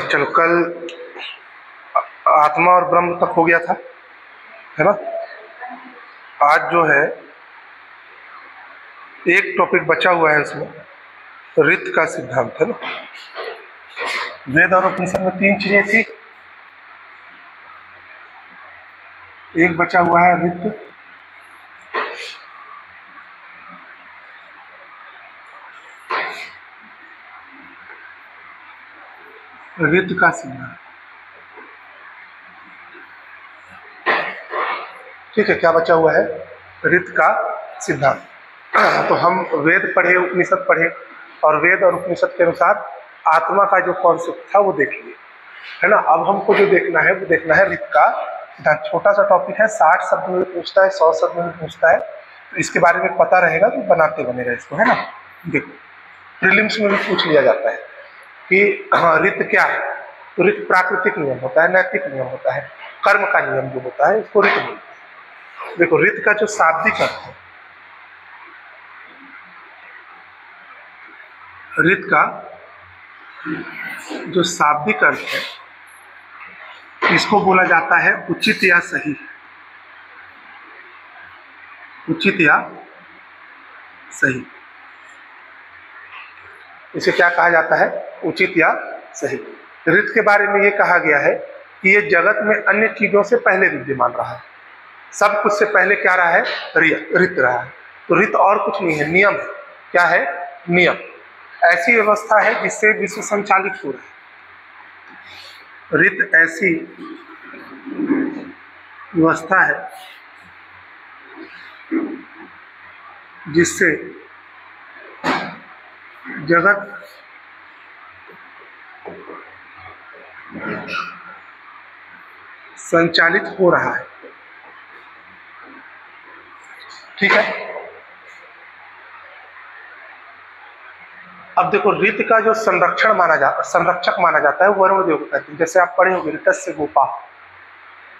चलो, कल आत्मा और ब्रह्म तक हो गया था, है ना। आज जो है एक टॉपिक बचा हुआ है, उसमें ऋत का सिद्धांत है ना। वेद और उपनिषद में 3 चीजें थी, एक बचा हुआ है ऋत। ऋत का सिद्धांत, ठीक है। क्या बचा हुआ है? ऋत का सिद्धांत। तो हम वेद पढ़े, उपनिषद पढ़े, और वेद और उपनिषद के अनुसार आत्मा का जो कॉन्सेप्ट था वो देख लिए, है ना। अब हमको जो देखना है वो देखना है ऋत का सिद्धांत। छोटा सा टॉपिक है, 60 शब्द में पूछता है, 100 शब्द में पूछता है, तो इसके बारे में पता रहेगा तो बनाते बनेगा इसको, है ना। देखो, प्रीलिम्स में भी पूछ लिया जाता है कि ऋत क्या है। तो ऋत प्राकृतिक नियम होता है, नैतिक नियम होता है, कर्म का नियम जो होता है उसको ऋत बोलते हैं। देखो, ऋत का जो शाब्दिक अर्थ है, ऋत का जो शाब्दिक अर्थ है, इसको बोला जाता है उचित या सही। उचित या सही, इसे क्या कहा जाता है? उचित या सही। ऋत के बारे में ये कहा गया है कि ये जगत में अन्य चीजों से पहले विद्यमान रहा है। सब कुछ से पहले क्या रहा है? ऋत रहा है। तो ऋत और कुछ नहीं है, नियम है। क्या है? नियम। ऐसी व्यवस्था है जिससे विश्व संचालित हो रहा है। ऋत ऐसी व्यवस्था है जिससे जगत संचालित हो रहा है, ठीक है। अब देखो, ऋत का जो संरक्षक माना जाता है वरुण देव को कहते हैं। जैसे आप पढ़े होंगे ऋतस्य गोपा,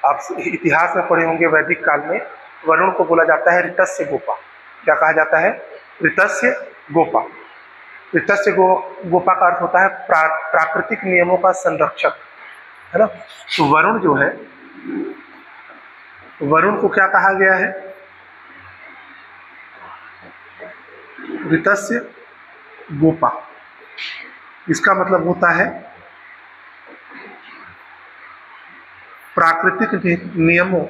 आप इतिहास में पढ़े होंगे वैदिक काल में वरुण को बोला जाता है ऋतस्य गोपा। क्या कहा जाता है? ऋतस्य गोपा। ऋतस्य गोपा का अर्थ होता है प्राकृतिक नियमों का संरक्षक, है ना। तो वरुण जो है, वरुण को क्या कहा गया है? ऋतस्य गोपा। इसका मतलब होता है प्राकृतिक नियमों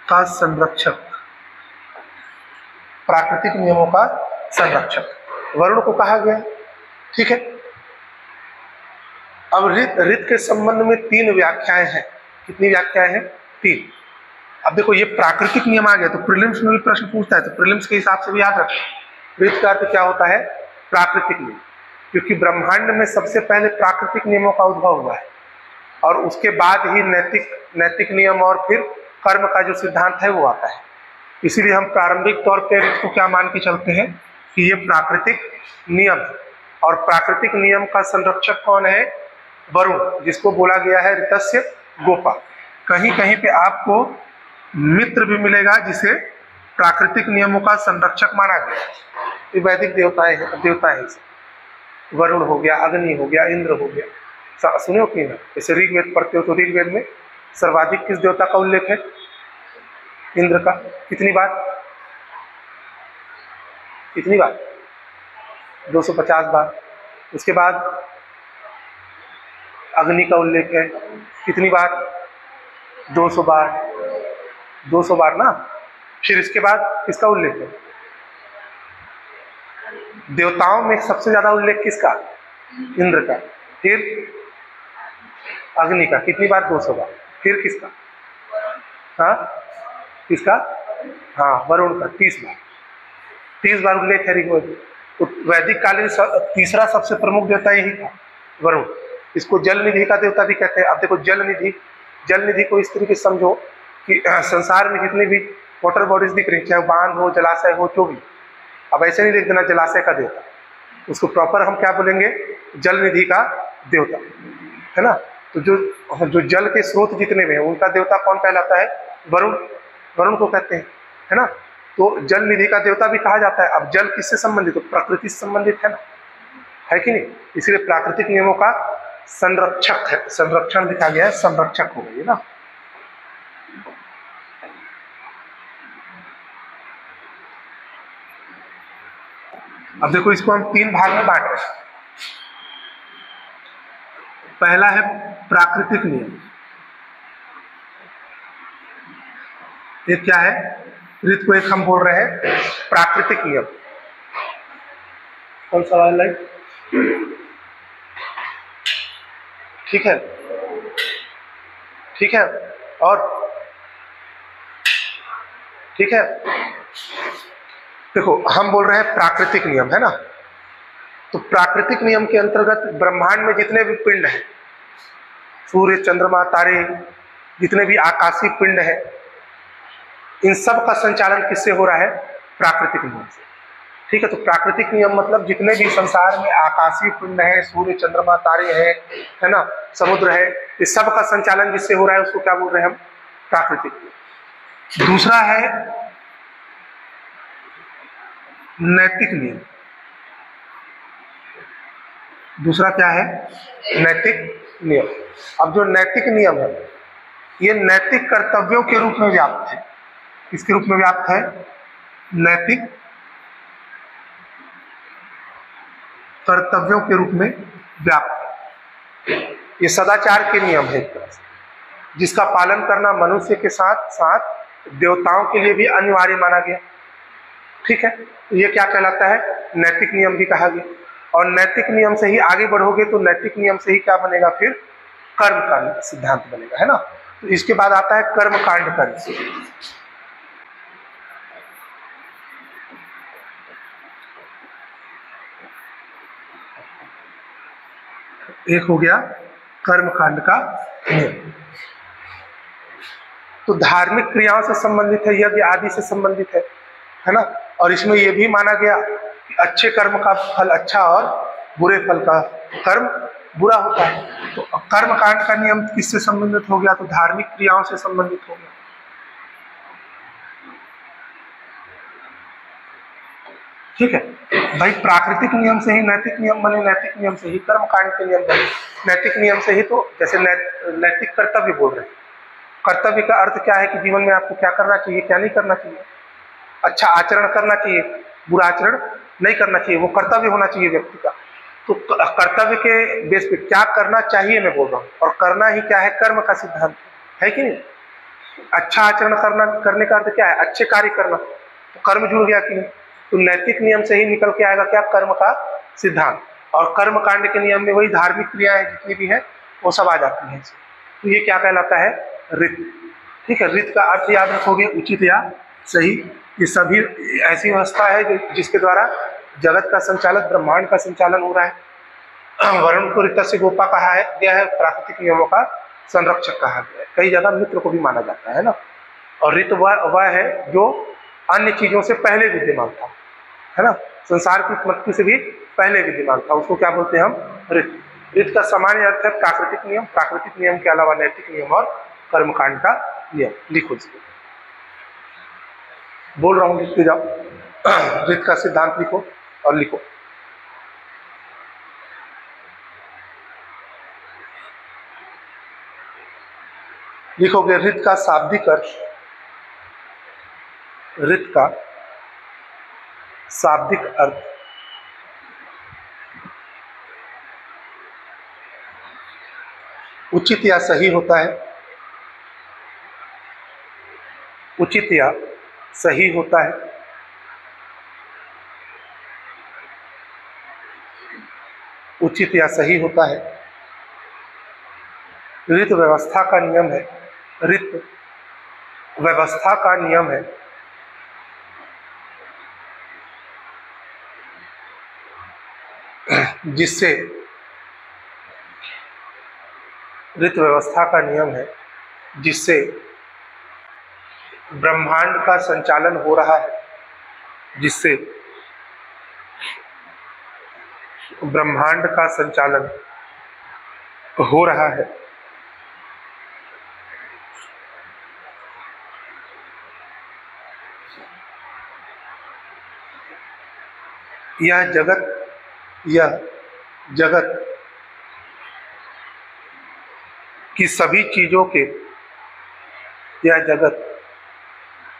का संरक्षक। प्राकृतिक नियमों का संरक्षक वरुण को कहा गया, ठीक है। अब ऋत के संबंध में 3 व्याख्याएं हैं। कितनी व्याख्याएं हैं? 3। अब देखो, ये प्राकृतिक नियम आ गया तो प्रीलिम्स में भी प्रश्न पूछता है, तो प्रीलिम्स के हिसाब से भी याद रखें। ऋत का अर्थ क्या होता है? प्राकृतिक नियम, क्योंकि ब्रह्मांड में सबसे पहले प्राकृतिक नियमों का उद्भव हुआ है, और उसके बाद ही नैतिक नियम और फिर कर्म का जो सिद्धांत है वो आता है। इसीलिए हम प्रारंभिक तौर पर ऋत को क्या मान के चलते हैं कि ये प्राकृतिक नियम है। और प्राकृतिक नियम का संरक्षक कौन है? वरुण, जिसको बोला गया है ऋतस्य गोपा। कहीं कहीं पे आपको मित्र भी मिलेगा जिसे प्राकृतिक नियमों का संरक्षक माना गया। ये वैदिक देवता है। वरुण हो गया, अग्नि हो गया, इंद्र हो गया। सुने हो कि ना? जैसे ऋग्वेद पढ़ते हो तो ऋग्वेद में सर्वाधिक किस देवता का उल्लेख है? इंद्र का। कितनी बार? 250 बार। उसके बाद अग्नि का उल्लेख है, कितनी बार? 200 बार। 200 बार ना। फिर इसके बाद किसका उल्लेख है? देवताओं में सबसे ज्यादा उल्लेख किसका? इंद्र का। फिर अग्नि का, कितनी बार? 200 बार। फिर किसका? हाँ, किसका? हाँ, वरुण का 30 बार। 30 बार उल्लेख है ऋग्वेद। तो वैदिक कालीन तीसरा सबसे प्रमुख देवता यही था, वरुण। इसको जल निधि का देवता भी कहते हैं। अब देखो, जल निधि को इस तरीके से समझो कि संसार में जितनी भी वाटर बॉडीज दिख रही, चाहे बांध हो, जलाशय हो, जो भी, अब ऐसे नहीं देख देना जलाशय का देवता, उसको प्रॉपर हम क्या बोलेंगे, जल निधि का देवता, है ना। तो जो जल के स्रोत जितने में है उनका देवता कौन कहलाता है, वरुण, वरुण को कहते हैं, है ना। तो जल निधि का देवता भी कहा जाता है। अब जल किससे संबंधित, तो प्रकृति से संबंधित है ना, है कि नहीं। इसलिए प्राकृतिक नियमों का संरक्षक है, संरक्षण लिखा गया है, संरक्षक हो गई ना। अब देखो इसको हम 3 भाग में बांट रहे हैं। पहला है प्राकृतिक नियम, ये क्या है, ऋत को एक हम बोल रहे हैं प्राकृतिक नियम। कौन सा वाला लाइट, ठीक है, ठीक है, और ठीक है। देखो हम बोल रहे हैं प्राकृतिक नियम, है ना। तो प्राकृतिक नियम के अंतर्गत ब्रह्मांड में जितने भी पिंड हैं, सूर्य, चंद्रमा, तारे, जितने भी आकाशीय पिंड हैं, इन सब का संचालन किससे हो रहा है, प्राकृतिक नियम से, ठीक है। तो प्राकृतिक नियम मतलब जितने भी संसार में आकाशीय पिंड है, सूर्य, चंद्रमा, तारे हैं, है ना, समुद्र है, इस सब का संचालन जिससे हो रहा है उसको क्या बोल रहे हैं हम, प्राकृतिक नियम। दूसरा है नैतिक नियम। दूसरा क्या है, नैतिक नियम। अब जो नैतिक नियम है ये नैतिक कर्तव्यों के रूप में व्याप्त है। किसके रूप में व्याप्त है, नैतिक कर्तव्यों के रूप में व्याप्त है। ये सदाचार के नियम है एक तरह से, जिसका पालन करना मनुष्य के साथ साथ देवताओं के लिए भी अनिवार्य माना गया, ठीक है। तो ये क्या कहलाता है, नैतिक नियम भी कहा गया। और नैतिक नियम से ही आगे बढ़ोगे तो नैतिक नियम से ही क्या बनेगा, फिर कर्म का सिद्धांत बनेगा, है ना। तो इसके बाद आता है कर्म कांड का। एक हो गया कर्म कांड का नियम, तो धार्मिक क्रियाओं से संबंधित है, यज्ञ आदि से संबंधित है ना। और इसमें यह भी माना गया कि अच्छे कर्म का फल अच्छा और बुरे फल का कर्म बुरा होता है। तो कर्म कांड का नियम किससे संबंधित हो गया, तो धार्मिक क्रियाओं से संबंधित हो गया, ठीक है भाई। प्राकृतिक नियम से ही नैतिक नियम बने, नैतिक नियम से ही कर्म कांड के नियम बने, नैतिक नियम से ही, तो जैसे नैतिक कर्तव्य बोल रहे हैं। कर्तव्य का अर्थ क्या है कि जीवन में आपको क्या करना चाहिए, क्या नहीं करना चाहिए, अच्छा आचरण करना चाहिए, बुरा आचरण नहीं करना चाहिए, वो कर्तव्य होना चाहिए व्यक्ति का। तो कर्तव्य के बेस पे क्या करना चाहिए मैं बोल रहा हूँ, और करना ही क्या है, कर्म का सिद्धांत है कि नहीं। अच्छा आचरण करने का अर्थ क्या है, अच्छे कार्य करना, तो कर्म जुड़ गया कि नहीं। तो नैतिक नियम से ही निकल के आएगा क्या, कर्म का सिद्धांत। और कर्म कांड के नियम में वही धार्मिक क्रियाएं जितनी भी है वो सब आ जाती हैं। तो ये क्या कहलाता है, ऋत, ठीक है। ऋत का अर्थ याद रखोगे, उचित या सही। ये सभी ऐसी व्यवस्था है जिसके द्वारा जगत का संचालन, ब्रह्मांड का संचालन हो रहा है। वरुण को ऋत से गोपा कहा है गया है, प्राकृतिक नियमों का संरक्षक कहा गया है। कई जगह मित्र को भी माना जाता है ना। और ऋत वह है जो अन्य चीजों से पहले विद्यमान था, है ना, संसार की उत्पत्ति से भी पहले विद्यमान था, उसको क्या बोलते हैं हम, ऋत। ऋत का सामान्य अर्थ है प्राकृतिक नियम। प्राकृतिक नियम के अलावा नैतिक नियम और कर्मकांड का नियम। लिखो इसको, बोल रहा हूं लिखते जाओ। ऋत का सिद्धांत लिखो और लिखो। लिखोगे ऋत का शाब्दिक अर्थ, ऋत का शाब्दिक अर्थ उचित या सही होता है, उचित या सही होता है, उचित या सही होता है। ऋत व्यवस्था का नियम है, ऋत व्यवस्था का नियम है, जिससे ऋत व्यवस्था का नियम है जिससे ब्रह्मांड का संचालन हो रहा है, जिससे ब्रह्मांड का संचालन हो रहा है। यह जगत की सभी चीजों के, यह जगत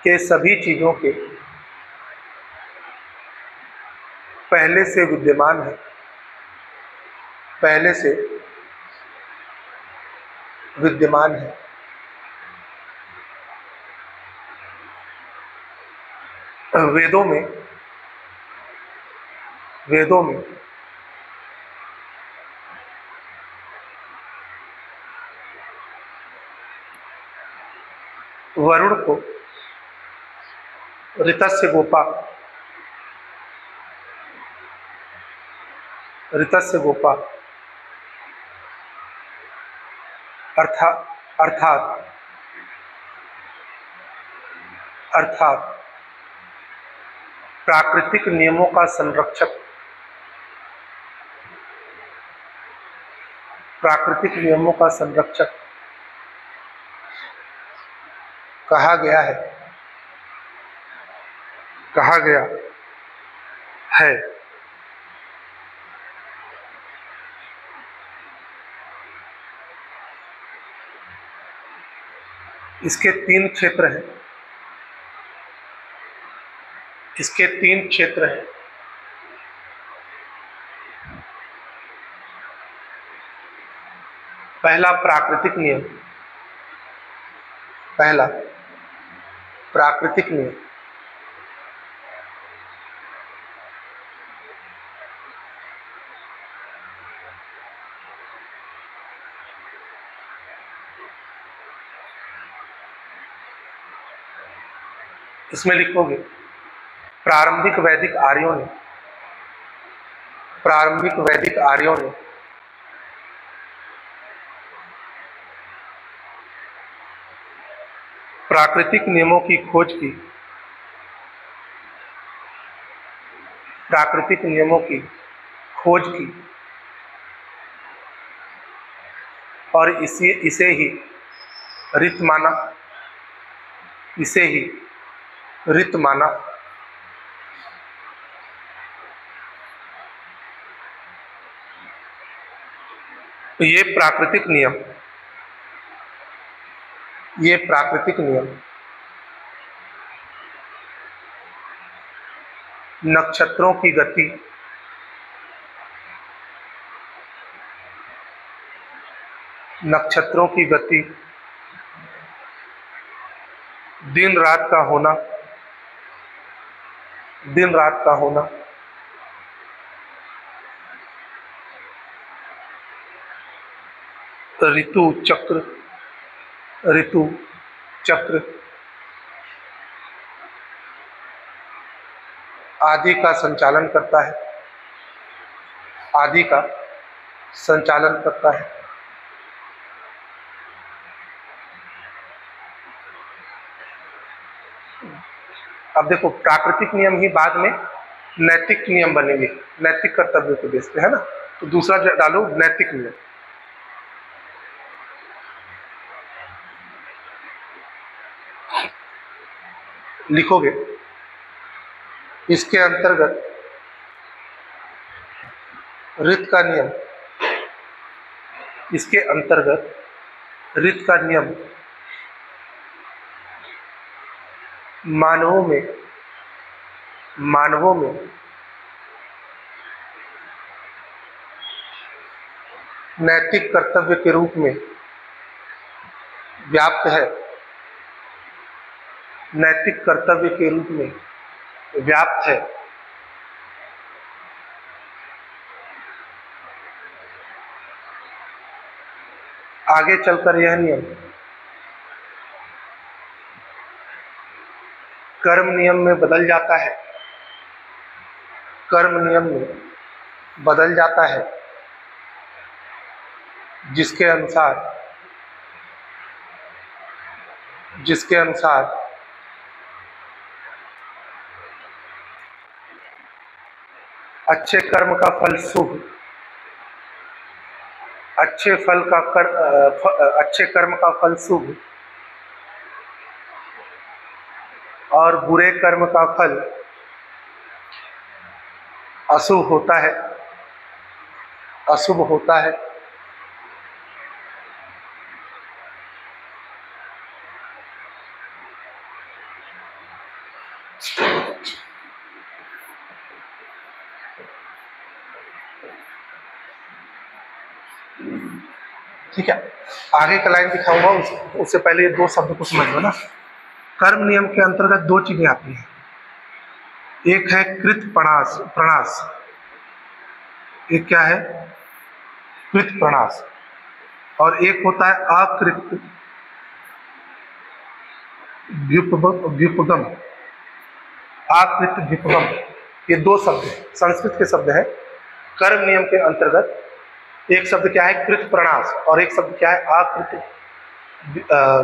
के सभी चीजों के पहले से विद्यमान है, पहले से विद्यमान है। वेदों में वरुण को ऋतस्य गोपा अर्थात प्राकृतिक नियमों का संरक्षक, प्राकृतिक नियमों का संरक्षक कहा गया है। इसके तीन क्षेत्र हैं। पहला प्राकृतिक नियम, इसमें लिखोगे प्रारंभिक वैदिक आर्यों ने प्राकृतिक नियमों की खोज की, और इसे ही ऋत माना। ये प्राकृतिक नियम नक्षत्रों की गति, दिन रात का होना, ऋतु चक्र आदि का संचालन करता है। अब देखो, प्राकृतिक नियम ही बाद में नैतिक नियम बनेंगे, नैतिक कर्तव्य के बेस पे, है ना। तो दूसरा डालो नैतिक नियम। लिखोगे इसके अंतर्गत ऋत का नियम मानवों में नैतिक कर्तव्य के रूप में व्याप्त है। आगे चलकर यह नियम कर्म नियम में बदल जाता है, जिसके अनुसार अच्छे कर्म का फल शुभ, अच्छे कर्म का फल शुभ और बुरे कर्म का फल अशुभ होता है, अशुभ होता है। ठीक है, आगे का लाइन दिखाऊंगा, उससे पहले ये दो शब्द को समझ लो ना। कर्म नियम के अंतर्गत दो चीजें आती हैं, एक है कृत प्रणास, प्रणास, एक क्या है, कृत प्रणास, और एक होता है अकृत व्युपगम, आकृत व्युपगम। ये दो शब्द संस्कृत के शब्द है। कर्म नियम के अंतर्गत एक शब्द क्या है, कृत प्रणास, और एक शब्द क्या है, आकृत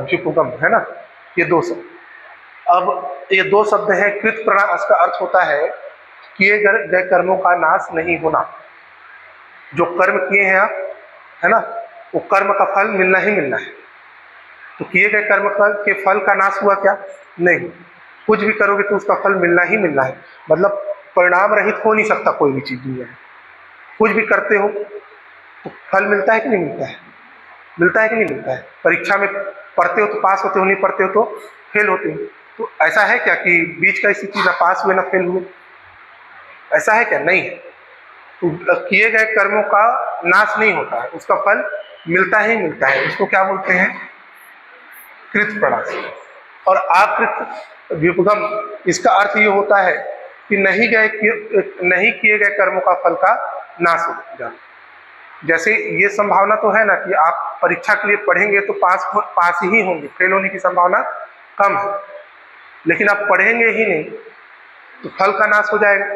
व्युपगम, है ना, ये दो शब्द। अब ये दो शब्द हैं। कृत प्रणास का अर्थ होता है किए गए कर्मों का नाश नहीं होना। जो कर्म किए हैं आप, है ना, वो कर्म का फल मिलना ही मिलना है। तो किए गए कर्म के फल का नाश हुआ क्या, नहीं। कुछ भी करोगे तो उसका फल मिलना ही मिलना है, मतलब परिणाम रहित हो नहीं सकता कोई भी चीज दुनिया में। कुछ भी करते हो तो फल मिलता है कि नहीं मिलता है, मिलता है कि नहीं मिलता है। परीक्षा में पढ़ते हो तो पास होते हो, नहीं पढ़ते हो तो फेल होते हो। तो ऐसा है क्या कि बीच का स्थिति ना पास हुए ना फेल हुए, ऐसा है क्या, नहीं है। तो किए गए कर्मों का नाश नहीं होता है, उसका फल मिलता ही मिलता है। उसको क्या बोलते हैं, कृत प्रणास। और आकृत व्युपगम, इसका अर्थ ये होता है कि नहीं किए गए कर्मों का फल का नाश हो जाना। जैसे ये संभावना तो है ना कि आप परीक्षा के लिए पढ़ेंगे तो पास ही होंगे, फेल होने की संभावना कम है। लेकिन आप पढ़ेंगे ही नहीं तो फल का नाश हो जाएगा।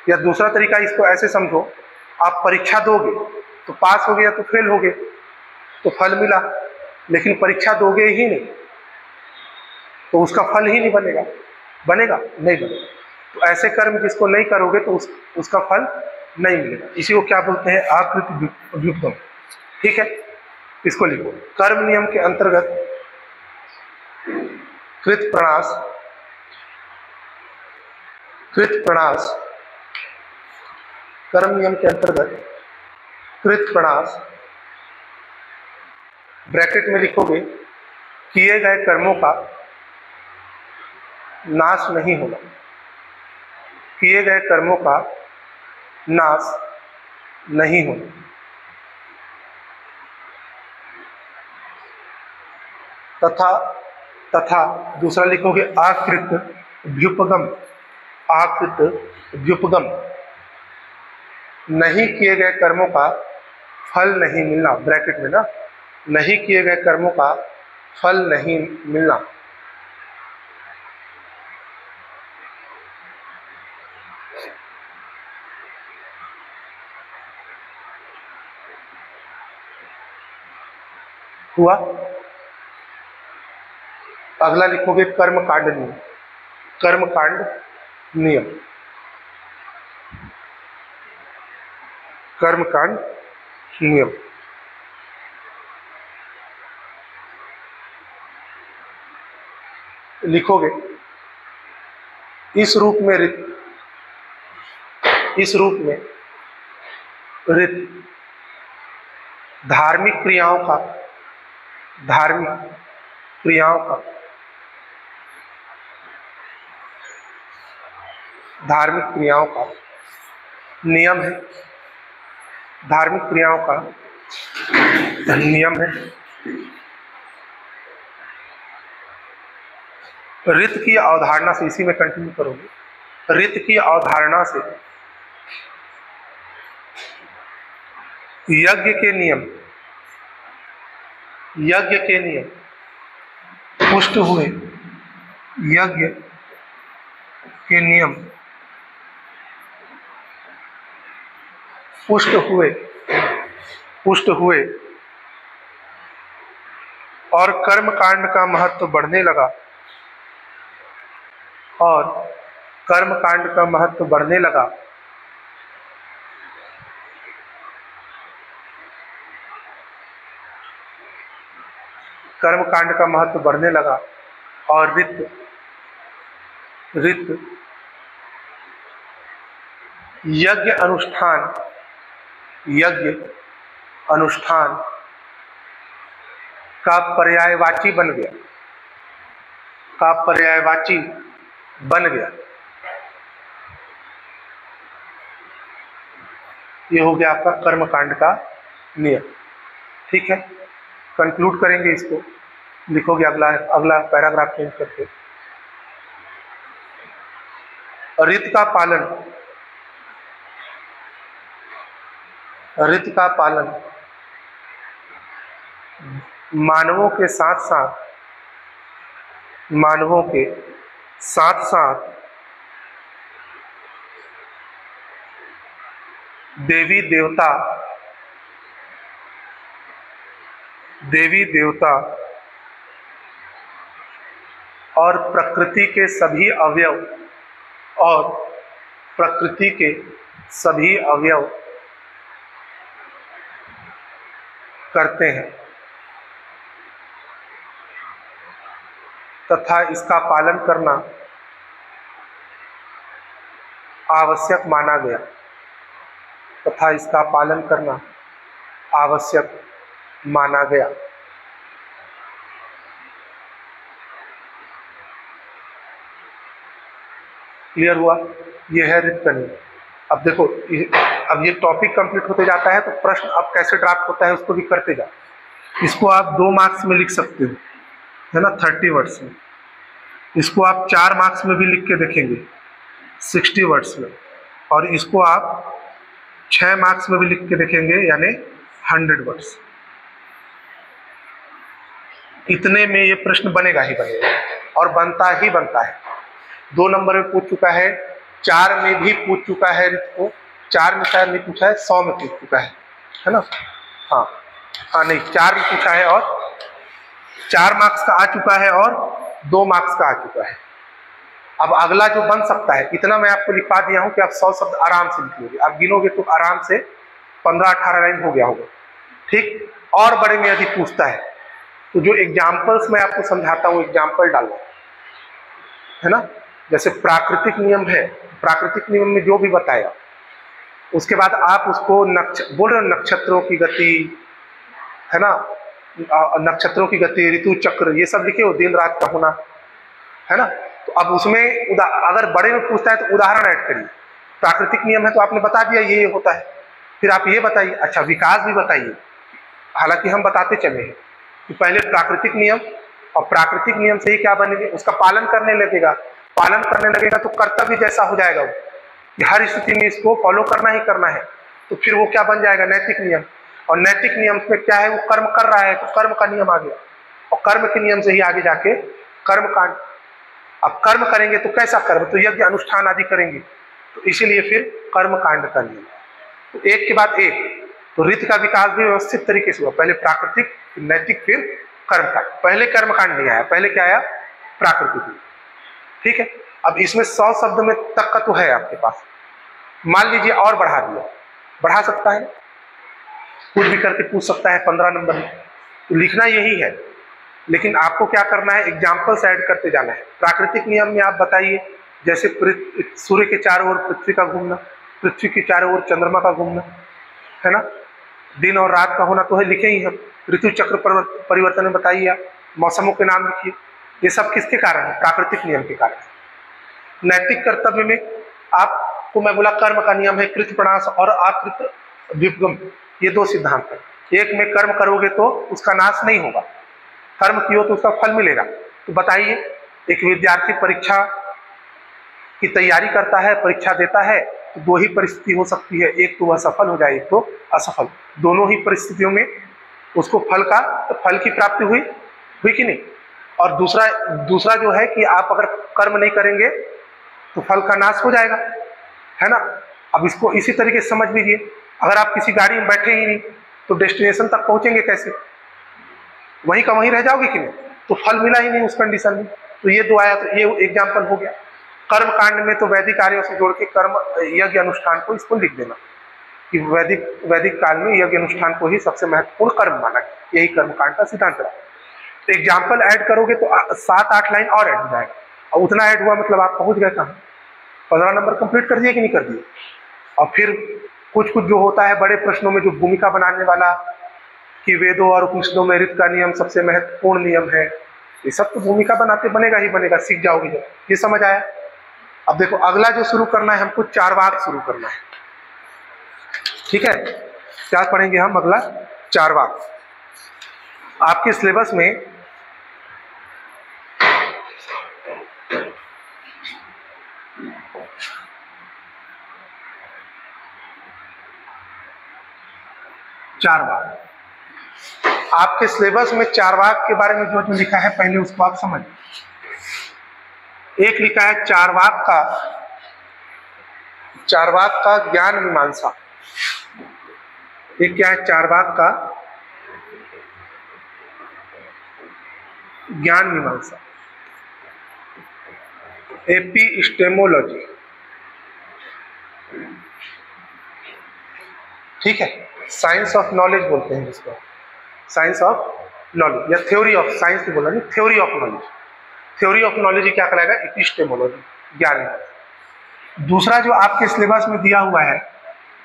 या दूसरा तरीका इसको ऐसे समझो, आप परीक्षा दोगे तो पास हो गया तो फेल हो गए तो फल मिला, लेकिन परीक्षा दोगे ही नहीं तो उसका फल ही नहीं बनेगा, बनेगा नहीं बनेगा। तो ऐसे कर्म जिसको नहीं करोगे तो उसका फल नहीं मिलेगा। इसी को क्या बोलते हैं, आकृत व्युपगम। ठीक है, इसको लिखो। कर्म नियम के अंतर्गत कृत प्रणास, कृत प्रणास, कर्म नियम के अंतर्गत कृत प्रणास, ब्रैकेट में लिखोगे किए गए कर्मों का नाश नहीं होगा, किए गए कर्मों का नाश नहीं होगा। तथा दूसरा लिखोगे आकृत व्युपगम, आकृत व्युपगम, नहीं किए गए कर्मों का फल नहीं मिलना, ब्रैकेट में ना, नहीं किए गए कर्मों का फल नहीं मिलना। हुआ। अगला लिखोगे कर्मकांड नियम, कर्मकांड नियम, कर्मकांड नियम। लिखोगे इस रूप में ऋत, इस रूप में ऋत धार्मिक क्रियाओं का, धार्मिक क्रियाओं का, धार्मिक क्रियाओं का नियम है, धार्मिक क्रियाओं का नियम है। ऋत की अवधारणा से, इसी में कंटिन्यू करोगे, ऋत की अवधारणा से यज्ञ के नियम, यज्ञ के नियम पुष्ट हुए, यज्ञ के नियम पुष्ट हुए, पुष्ट हुए और कर्म कांड का महत्व बढ़ने लगा, और कर्म कांड का महत्व बढ़ने लगा, कर्म कांड का महत्व बढ़ने लगा और रित यज्ञ अनुष्ठान का पर्यायवाची बन गया। ये हो गया आपका कर्म कांड का नियम। ठीक है, कंक्लूड करेंगे इसको, लिखोगे अगला पैराग्राफ चेंज करके। ऋत का पालन मानवों के साथ साथ देवी देवता और प्रकृति के सभी अवयव करते हैं तथा इसका पालन करना आवश्यक माना गया। क्लियर हुआ? यह है ऋत का नियम। अब देखो, अब ये टॉपिक कंप्लीट होते जाता है तो प्रश्न अब कैसे ड्राफ्ट होता है उसको भी करते जाओ। इसको आप 2 मार्क्स में लिख सकते हो, है ना, 30 वर्ड्स में। इसको आप 4 मार्क्स में भी लिख के देखेंगे, 60 वर्ड्स में। और इसको आप 6 मार्क्स में भी लिख के देखेंगे, यानी 100 वर्ड्स। इतने में ये प्रश्न बनेगा ही बनेगा और बनता है। 2 नंबर में पूछ चुका है, 4 में भी पूछ चुका है ऋत को, 4 में शायद नहीं पूछा है, 100 में पूछ चुका है ना। हाँ नहीं, 4 में पूछा है और 4 मार्क्स का आ चुका है और 2 मार्क्स का आ चुका है। अब अगला जो बन सकता है, इतना मैं आपको लिखवा दिया हूं कि आप 100 शब्द आराम से लिख लोगे। आप गिनोगे तो आराम से 15-18 लाइन हो गया होगा। ठीक, और बड़े में यदि पूछता है तो जो एग्जाम्पल्स मैं आपको समझाता हूँ, एग्जाम्पल डालो, है ना। जैसे प्राकृतिक नियम है, प्राकृतिक नियम में जो भी बताया उसके बाद आप उसको बोल रहे हो नक्षत्रों की गति, है ना, नक्षत्रों की गति, ऋतु चक्र, ये सब लिखे हो, दिन रात का होना, है ना। तो अब उसमें अगर बड़े में पूछता है तो उदाहरण ऐड करिए। प्राकृतिक नियम है तो आपने बता दिया ये होता है, फिर आप ये बताइए, अच्छा विकास भी बताइए। हालांकि हम बताते चले हैं कि पहले प्राकृतिक नियम, और प्राकृतिक नियम से ही क्या बनेंगे, उसका पालन करने लगेगा तो कर्तव्य जैसा हो जाएगा वो, कि हर स्थिति में इसको फॉलो करना ही करना है। तो फिर वो क्या बन जाएगा, नैतिक नियम। और नैतिक नियम में क्या है, वो कर्म कर रहा है तो कर्म का नियम आ गया, और कर्म के नियम से ही आगे जाके कर्म कांड। अब कर्म करेंगे तो कैसा कर्म, तो यज्ञ अनुष्ठान आदि करेंगे, तो इसीलिए फिर कर्म कांड का नियम। तो एक के बाद एक, तो ऋत का विकास भी व्यवस्थित तरीके से हुआ, पहले प्राकृतिक, फिर नैतिक, फिर कर्म कांड। पहले कर्म कांड नहीं आया, पहले क्या आया, प्राकृतिक। ठीक है, अब इसमें 100 शब्द में तक का तो है आपके पास, मान लीजिए और बढ़ा दिया, बढ़ा सकता है, कुछ भी करके पूछ सकता है 15 नंबर में, तो लिखना यही है। लेकिन आपको क्या करना है, एग्जाम्पल्स ऐड करते जाना है। प्राकृतिक नियम में आप बताइए, जैसे सूर्य के चारों ओर पृथ्वी का घूमना, पृथ्वी के चारों ओर चंद्रमा का घूमना, है ना, दिन और रात का होना तो है, लिखे ही हम। ऋतु चक्र परिवर्तन में बताइए, आप मौसमों के नाम लिखिए। ये सब किसके कारण है, प्राकृतिक नियम के कारण। नैतिक कर्तव्य में आपको मैं बोला कर्म का नियम है, कृत प्रणाश और आकृत व्युपगम, ये 2 सिद्धांत है। एक में कर्म करोगे तो उसका नाश नहीं होगा, कर्म कियो तो उसका फल मिलेगा। तो बताइए, एक विद्यार्थी परीक्षा की तैयारी करता है, परीक्षा देता है, तो 2 ही परिस्थिति हो सकती है, एक तो वह सफल हो जाए, एक तो असफल। दोनों ही परिस्थितियों में उसको फल की प्राप्ति हुई कि नहीं। और दूसरा जो है कि आप अगर कर्म नहीं करेंगे तो फल का नाश हो जाएगा, है ना। अब इसको इसी तरीके से समझ लीजिए, अगर आप किसी गाड़ी में बैठे ही नहीं तो डेस्टिनेशन तक पहुंचेंगे कैसे, वहीं का वहीं रह जाओगे कि नहीं, तो फल मिला ही नहीं उस कंडीशन में। तो ये 2 आया, तो ये एग्जाम्पल हो गया। कर्म कांड में तो वैदिक कार्यों से जोड़ के कर्म यज्ञ अनुष्ठान को इसको लिख देना कि वैदिक काल में यज्ञ अनुष्ठान को ही सबसे महत्वपूर्ण कर्म माना गया, यही कर्म कांड का सिद्धांत रहा। एग्जाम्पल ऐड करोगे तो 7-8 लाइन और ऐड हो जाएगा, और उतना ऐड हुआ मतलब आप पहुंच गए कहाँ, 15 नंबर कंप्लीट कर दिए कि नहीं कर दिए। और फिर कुछ जो होता है बड़े प्रश्नों में जो भूमिका बनाने वाला कि वेदों और उपनिषदों में ऋत का नियम सबसे महत्वपूर्ण नियम है, ये सब तो भूमिका बनाते बनेगा ही बनेगा, सीख जाओगे जब। ये समझ आया। अब देखो अगला जो शुरू करना है हमको चारवाक शुरू करना है, ठीक है। क्या पढ़ेंगे हम अगला? चारवाक। आपके सिलेबस में चारवाक, आपके सिलेबस में चारवाक के बारे में जो लिखा है पहले उसको आप समझ। एक लिखा है चारवाक का ज्ञान मीमांसा। एक क्या है? चारवाक का ज्ञान मीमांसा, एपिस्टेमोलॉजी, ठीक है। साइंस ऑफ नॉलेज बोलते हैं जिसको, साइंस ऑफ नॉलेज या थ्योरी ऑफ साइंस बोला नहीं, theory of knowledge. Theory of knowledge क्या कराएगा? एपिस्टेमोलॉजी, ज्ञान। दूसरा जो आपके सिलेबस में दिया हुआ है,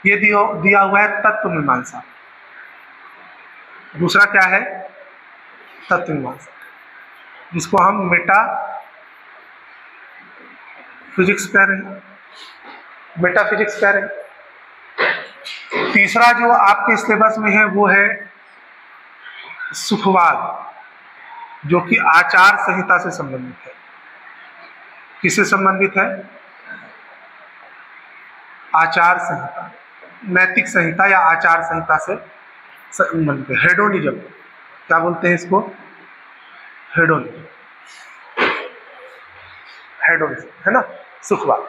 ये दिया हुआ है तत्व मीमांसा। दूसरा क्या है? तत्व मीमांसा, जिसको हम मेटा फिजिक्स कह रहे हैं, मेटाफिजिक्स कह रहे हैं। तीसरा जो आपके सिलेबस में है वो है सुखवाद, जो कि आचार संहिता से संबंधित है। किससे संबंधित है? आचार संहिता, नैतिक संहिता या आचार संहिता से संबंधित है। हेडोनिज्म, क्या बोलते हैं इसको? हेडोनिज्म, हेडोनिज्म है ना, सुखवाद।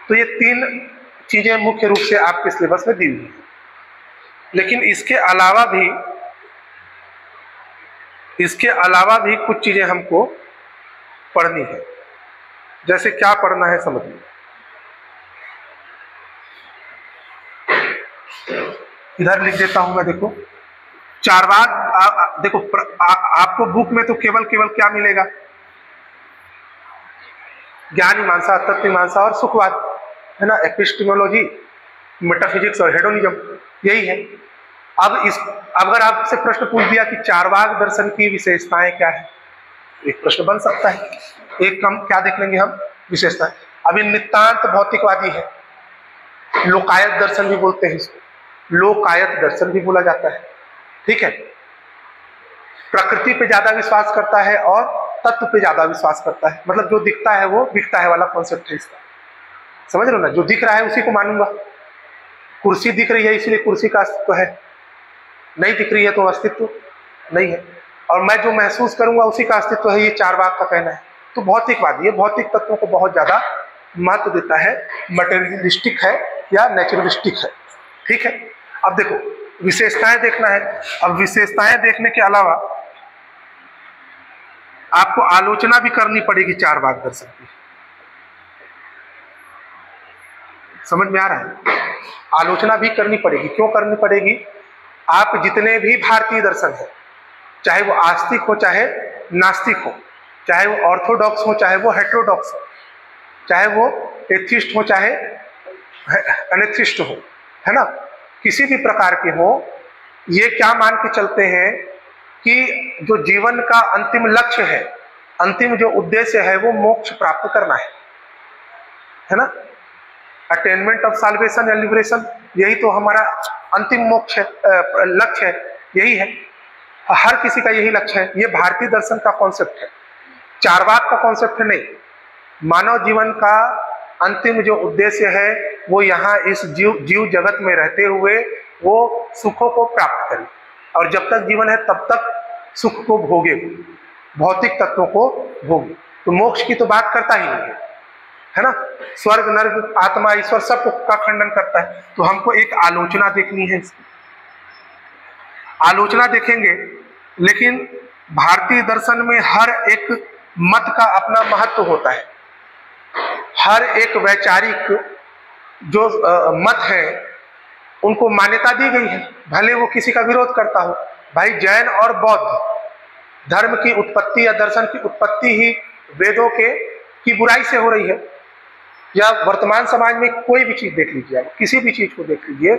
तो ये 3 चीजें मुख्य रूप से आपके सिलेबस में दी हुई है। लेकिन इसके अलावा भी कुछ चीजें हमको पढ़नी है। जैसे क्या पढ़ना है समझिए। इधर लिख देता हूं मैं, देखो चारवाक। देखो आपको बुक में तो केवल क्या मिलेगा? ज्ञान मीमांसा, तत्व मीमांसा और सुखवाद, है ना, एपिस्टेमोलॉजी, मेटाफिजिक्स और हेडोनिज्म, यही है। अब अगर आपसे प्रश्न पूछ दिया कि चारवाक दर्शन की विशेषताएं क्या है, एक प्रश्न बन सकता है। एक कम क्या देख लेंगे हम? विशेषताएं। अभी नितांत भौतिकवादी है, लोकायत दर्शन भी बोलते हैं इसको, लोकायत दर्शन भी बोला जाता है, ठीक है। प्रकृति पे ज्यादा विश्वास करता है और तत्व पे ज्यादा विश्वास करता है, मतलब जो दिखता है वो बिकता है वाला कॉन्सेप्ट है इसका, समझ रहे हो ना। जो दिख रहा है उसी को मानूंगा। कुर्सी दिख रही है इसलिए कुर्सी का अस्तित्व है, नहीं दिख रही है तो अस्तित्व नहीं है। और मैं जो महसूस करूंगा उसी का अस्तित्व है, ये चारवाक का कहना है। तो भौतिकवादी, ये भौतिक तत्वों को बहुत ज्यादा महत्व देता है, मटेरियलिस्टिक है या नेचुरलिस्टिक है, ठीक है। अब देखो विशेषताएं देखना है। अब विशेषताएं देखने के अलावा आपको आलोचना भी करनी पड़ेगी चारवाक दर्शन की, समझ में आ रहा है? आलोचना भी करनी पड़ेगी। क्यों करनी पड़ेगी? आप जितने भी भारतीय दर्शन है, चाहे वो आस्तिक हो चाहे नास्तिक हो, चाहे वो ऑर्थोडॉक्स हो चाहे वो हेटेरोडॉक्स हो, चाहे वो एथिस्ट हो चाहे अनेथिस्ट हो, है ना, किसी भी प्रकार के हो, ये क्या मान के चलते हैं कि जो जीवन का अंतिम लक्ष्य है, अंतिम जो उद्देश्य है वो मोक्ष प्राप्त करना है ना, अटेनमेंट ऑफ साल्वेशन या लिबरेशन, यही तो हमारा अंतिम मोक्ष है, लक्ष्य है, यही है। हर किसी का यही लक्ष्य है। ये भारतीय दर्शन का कॉन्सेप्ट है, चारवाक का कॉन्सेप्ट नहीं। मानव जीवन का अंतिम जो उद्देश्य है वो यहाँ इस जीव जगत में रहते हुए वो सुखों को प्राप्त करे, और जब तक जीवन है तब तक सुख को भोगे, भौतिक तत्वों को भोगे। तो मोक्ष की तो बात करता ही नहीं है ना। स्वर्ग नर्क आत्मा ईश्वर सब का खंडन करता है। तो हमको एक आलोचना देखनी है, आलोचना देखेंगे। लेकिन भारतीय दर्शन में हर एक मत का अपना महत्व होता है। हर एक वैचारिक जो मत है उनको मान्यता दी गई है, भले वो किसी का विरोध करता हो। भाई जैन और बौद्ध धर्म की उत्पत्ति या दर्शन की उत्पत्ति ही वेदों के की बुराई से हो रही है। या वर्तमान समाज में कोई भी चीज देख लीजिए, आप किसी भी चीज को देख लीजिए,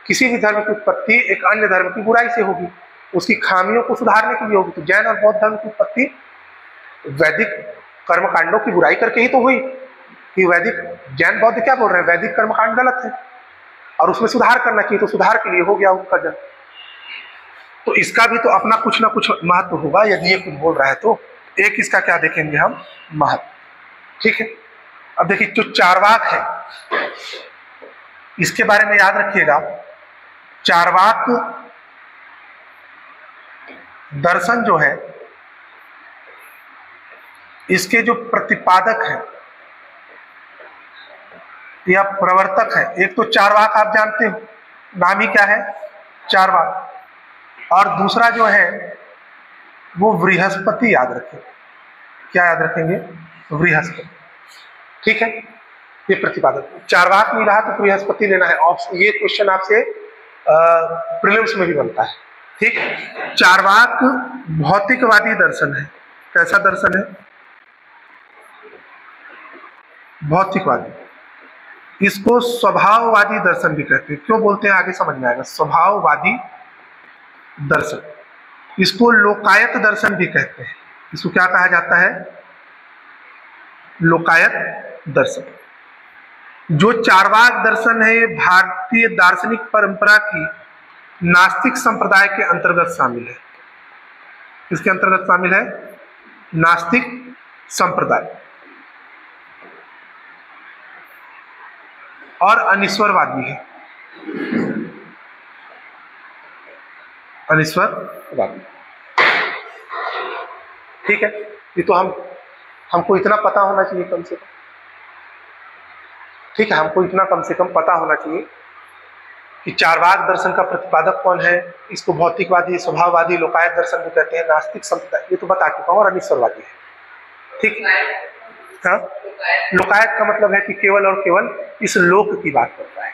किसी भी धर्म की उत्पत्ति एक अन्य धर्म की बुराई से होगी, उसकी खामियों को सुधारने के लिए होगी। तो जैन और बौद्ध धर्म की उत्पत्ति वैदिक कर्मकांडों की बुराई करके ही तो हुई कि वैदिक जैन बौद्ध क्या बोल रहे हैं, वैदिक कर्मकांड गलत है और उसमें सुधार करना चाहिए, तो सुधार के लिए हो गया उनका जन्म। तो इसका भी तो अपना कुछ ना कुछ महत्व होगा यदि ये कुछ बोल रहा है तो। एक इसका क्या देखेंगे हम, महत्व। ठीक है, अब देखिए जो चारवाक है इसके बारे में याद रखिएगा। चारवाक दर्शन जो है इसके जो प्रतिपादक है या प्रवर्तक है, एक तो चारवाक आप जानते हो, नाम ही क्या है, चारवाक। और दूसरा जो है वो बृहस्पति याद रखेंगे। क्या याद रखेंगे, बृहस्पति। ठीक है, ये प्रतिपादक। चारवाक नहीं रहा तो बृहस्पति लेना है। ये क्वेश्चन आपसे प्रीलिम्स में भी बनता है। ठीक, चारवाक भौतिकवादी दर्शन है। कैसा दर्शन है, भौतिकवादी। इसको स्वभाववादी दर्शन भी कहते हैं। क्यों बोलते हैं आगे समझ में आएगा। स्वभाववादी दर्शन, इसको लोकायत दर्शन भी कहते हैं। इसको क्या कहा जाता है, लोकायत दर्शन। जो चारवाक दर्शन है ये भारतीय दार्शनिक परंपरा की नास्तिक संप्रदाय के अंतर्गत शामिल है। इसके अंतर्गत शामिल है नास्तिक संप्रदाय। और अनीश्वरवादी है, अनीश्वरवादी। ठीक है, ये तो हमको इतना पता होना चाहिए कम से कम। ठीक है, हमको इतना कम से कम पता होना चाहिए कि चारवाक दर्शन का प्रतिपादक कौन है। इसको भौतिकवादी, स्वभाववादी, लोकायत दर्शन भी कहते हैं, नास्तिक संप्रदाय, ये तो बता चुका हूं। और अनीश्वरवादी है। ठीक, हाँ, लोकायत का मतलब है कि केवल और केवल इस लोक की बात करता है,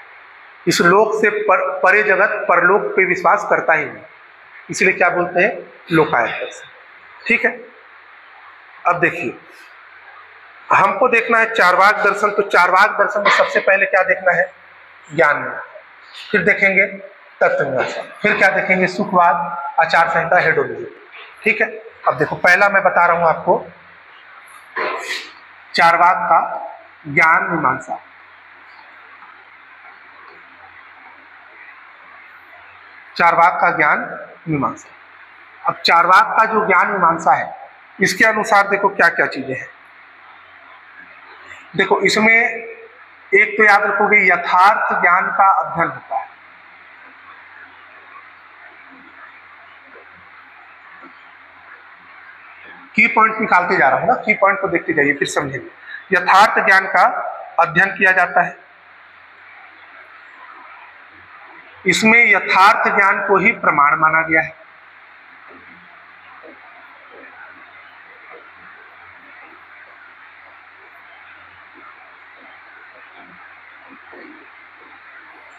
इस लोक से परे जगत परलोक पे विश्वास करता ही नहीं, इसलिए क्या बोलते हैं, लोकायत दर्शन। ठीक है, अब देखिए हमको देखना है चारवाक दर्शन। तो चारवाक दर्शन में सबसे पहले क्या देखना है, ज्ञान में। फिर देखेंगे तत्वमीमांसा, फिर क्या देखेंगे, सुखवाद, आचार संहिता, हेडोनिज्म। ठीक है, अब देखो पहला मैं बता रहा हूं आपको चारवाक का ज्ञान मीमांसा। चारवाक का ज्ञान मीमांसा। अब चारवाक का जो ज्ञान मीमांसा है इसके अनुसार देखो क्या क्या चीजें हैं। देखो इसमें एक तो याद रखोगे यथार्थ ज्ञान का अध्ययन होता है। की पॉइंट निकालते जा रहा हूं ना, की पॉइंट को देखते जाइए फिर समझेंगे। यथार्थ ज्ञान का अध्ययन किया जाता है। इसमें यथार्थ ज्ञान को ही प्रमाण माना गया है।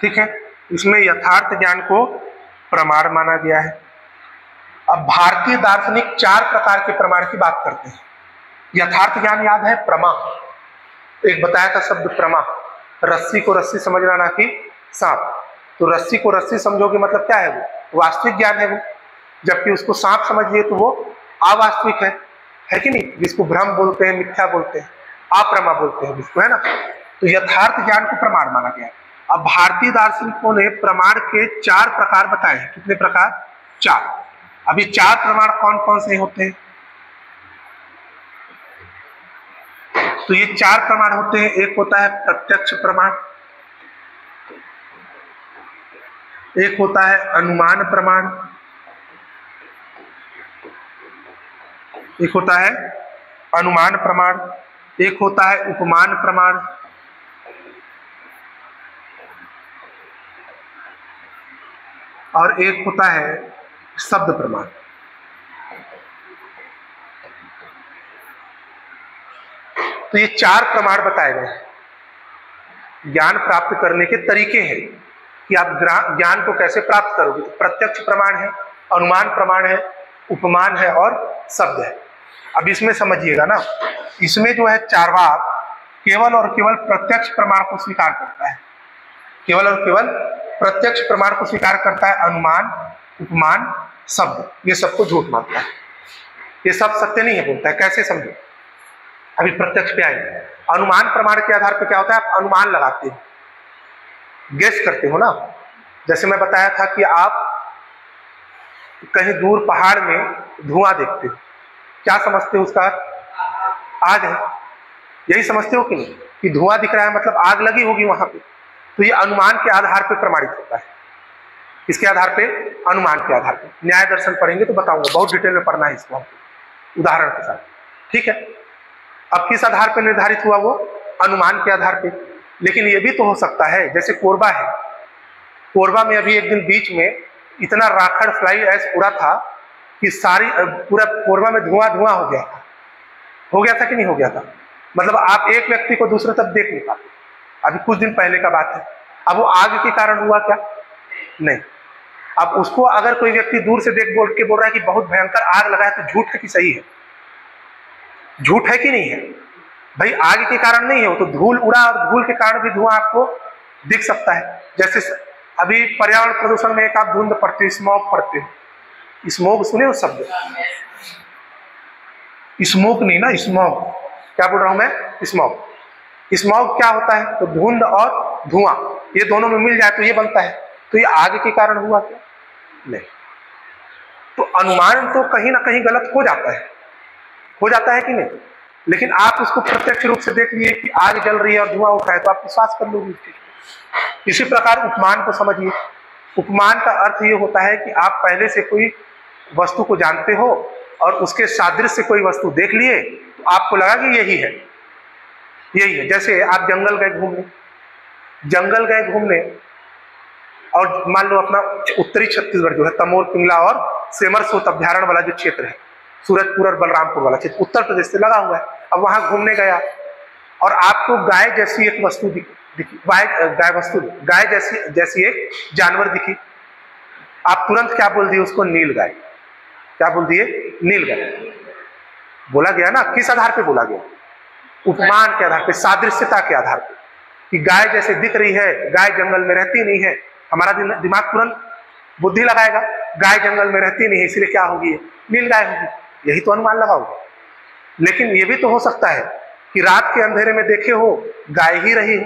ठीक है, इसमें यथार्थ ज्ञान को प्रमाण माना गया है। अब भारतीय दार्शनिक चार प्रकार के प्रमाण की बात करते हैं। यथार्थ ज्ञान याद है, प्रमा, एक बताया था शब्द प्रमा, रस्सी को रस्सी समझना ना कि सांप। तो रस्सी को रस्सी समझोगे मतलब क्या है, वो वास्तविक ज्ञान है वो, जबकि उसको सांप समझिए तो वो अवास्तविक है कि नहीं, जिसको भ्रम बोलते हैं, मिथ्या बोलते हैं, अप्रमा बोलते हैं जिसको, है ना। तो यथार्थ ज्ञान को प्रमाण माना गया। अब भारतीय दार्शनिकों ने प्रमाण के चार प्रकार बताए हैं। कितने प्रकार, चार। अब ये चार प्रमाण कौन कौन से होते हैं, तो ये चार प्रमाण होते हैं। एक होता है प्रत्यक्ष प्रमाण, एक होता है अनुमान प्रमाण, एक होता है अनुमान प्रमाण, एक होता है उपमान प्रमाण, और एक होता है शब्द प्रमाण। तो ये 4 प्रमाण बताए गए हैं, ज्ञान प्राप्त करने के तरीके हैं कि आप ज्ञान को कैसे प्राप्त करोगे। तो प्रत्यक्ष प्रमाण है, अनुमान प्रमाण है, उपमान है और शब्द है। अब इसमें समझिएगा ना, इसमें जो है चार्वाक केवल और केवल प्रत्यक्ष प्रमाण को स्वीकार करता है, केवल और केवल प्रत्यक्ष प्रमाण को स्वीकार करता है। अनुमान, उपमान, शब्द ये सबको झूठ मानता है, ये सब सत्य नहीं है बोलता है। कैसे समझो, अभी प्रत्यक्ष पे आएंगे। अनुमान प्रमाण के आधार पर क्या होता है, आप अनुमान लगाते हो, गेस करते हो ना। जैसे मैं बताया था कि आप कहीं दूर पहाड़ में धुआं देखते हो, क्या समझते हो उसका? आग है, यही समझते हो कि नहीं, कि धुआं दिख रहा है मतलब आग लगी होगी वहां पे। तो ये अनुमान के आधार पर प्रमाणित होता है। इसके आधार पे, अनुमान के आधार पे। न्याय दर्शन पढ़ेंगे तो बताऊंगा, बहुत डिटेल में पढ़ना है इसको हमको उदाहरण के साथ, ठीक है। अब किस आधार पर निर्धारित हुआ वो? अनुमान के आधार पे। लेकिन ये भी तो हो सकता है, जैसे कोरबा है, कोरबा में अभी एक दिन बीच में इतना राखड़ फ्लाई ऐश उड़ा था कि सारी पूरा कोरबा में धुआं धुआं हो गया था कि नहीं हो गया था? मतलब आप एक व्यक्ति को दूसरे तक देख नहीं पाते। अभी कुछ दिन पहले का बात है। अब वो आग के कारण हुआ क्या? नहीं। अब उसको अगर कोई व्यक्ति दूर से देख बोल रहा है कि बहुत भयंकर आग लगा है, तो झूठ है कि सही है? झूठ है कि नहीं है भाई? आग के कारण नहीं है वो, तो धूल उड़ा और धूल के कारण भी धुआं आपको दिख सकता है। जैसे अभी पर्यावरण प्रदूषण में एक आप धुंध पड़ते हो, स्मॉग पड़ते हो। स्मोक सुने हो शब्द? स्मोक नहीं ना, स्मॉग। क्या बोल रहा हूं मैं? स्मॉग। स्मॉग क्या होता है? तो धुंध और धुआं ये दोनों में मिल जाए तो ये बनता है। तो ये आग के कारण हुआ क्या? नहीं। तो अनुमान तो कहीं ना कहीं गलत हो जाता है कि नहीं? लेकिन आप उसको प्रत्यक्ष रूप से देख लिए कि आग जल रही है और धुआं उठ रहा है, तो आप विश्वास कर लोगे। इसी प्रकार उपमान को समझिए। उपमान का अर्थ ये होता है कि आप पहले से कोई वस्तु को जानते हो और उसके सादृश्य से कोई वस्तु देख लिए तो आपको लगा कि यही है। जैसे आप जंगल गए घूमने और मान लो अपना उत्तरी छत्तीसगढ़ जो है, तमोर, पिंगला और सेमर सोत अभ्यारण्य वाला जो क्षेत्र है, सूरजपुर और बलरामपुर वाला क्षेत्र उत्तर प्रदेश से लगा हुआ है। अब वहां घूमने गया और आपको गाय जैसी एक वस्तु दिखी, गाय जैसी एक जानवर दिखी। आप तुरंत क्या बोल दिए उसको? नीलगाय। क्या बोल दिए? नीलगाय। बोला गया ना, किस आधार पे बोला गया? उपमान के आधार पे, सादृश्यता के आधार पे, कि गाय जैसे दिख रही है, गाय जंगल में रहती नहीं है। हमारा दिमाग तुरंत बुद्धि लगाएगा, गाय जंगल में रहती नहीं है इसलिए क्या होगी? नीलगाय होगी। यही तो अनुमान लगाओगे। लेकिन ये भी तो हो सकता है कि रात के अंधेरे में देखे हो गाय ही रही हो,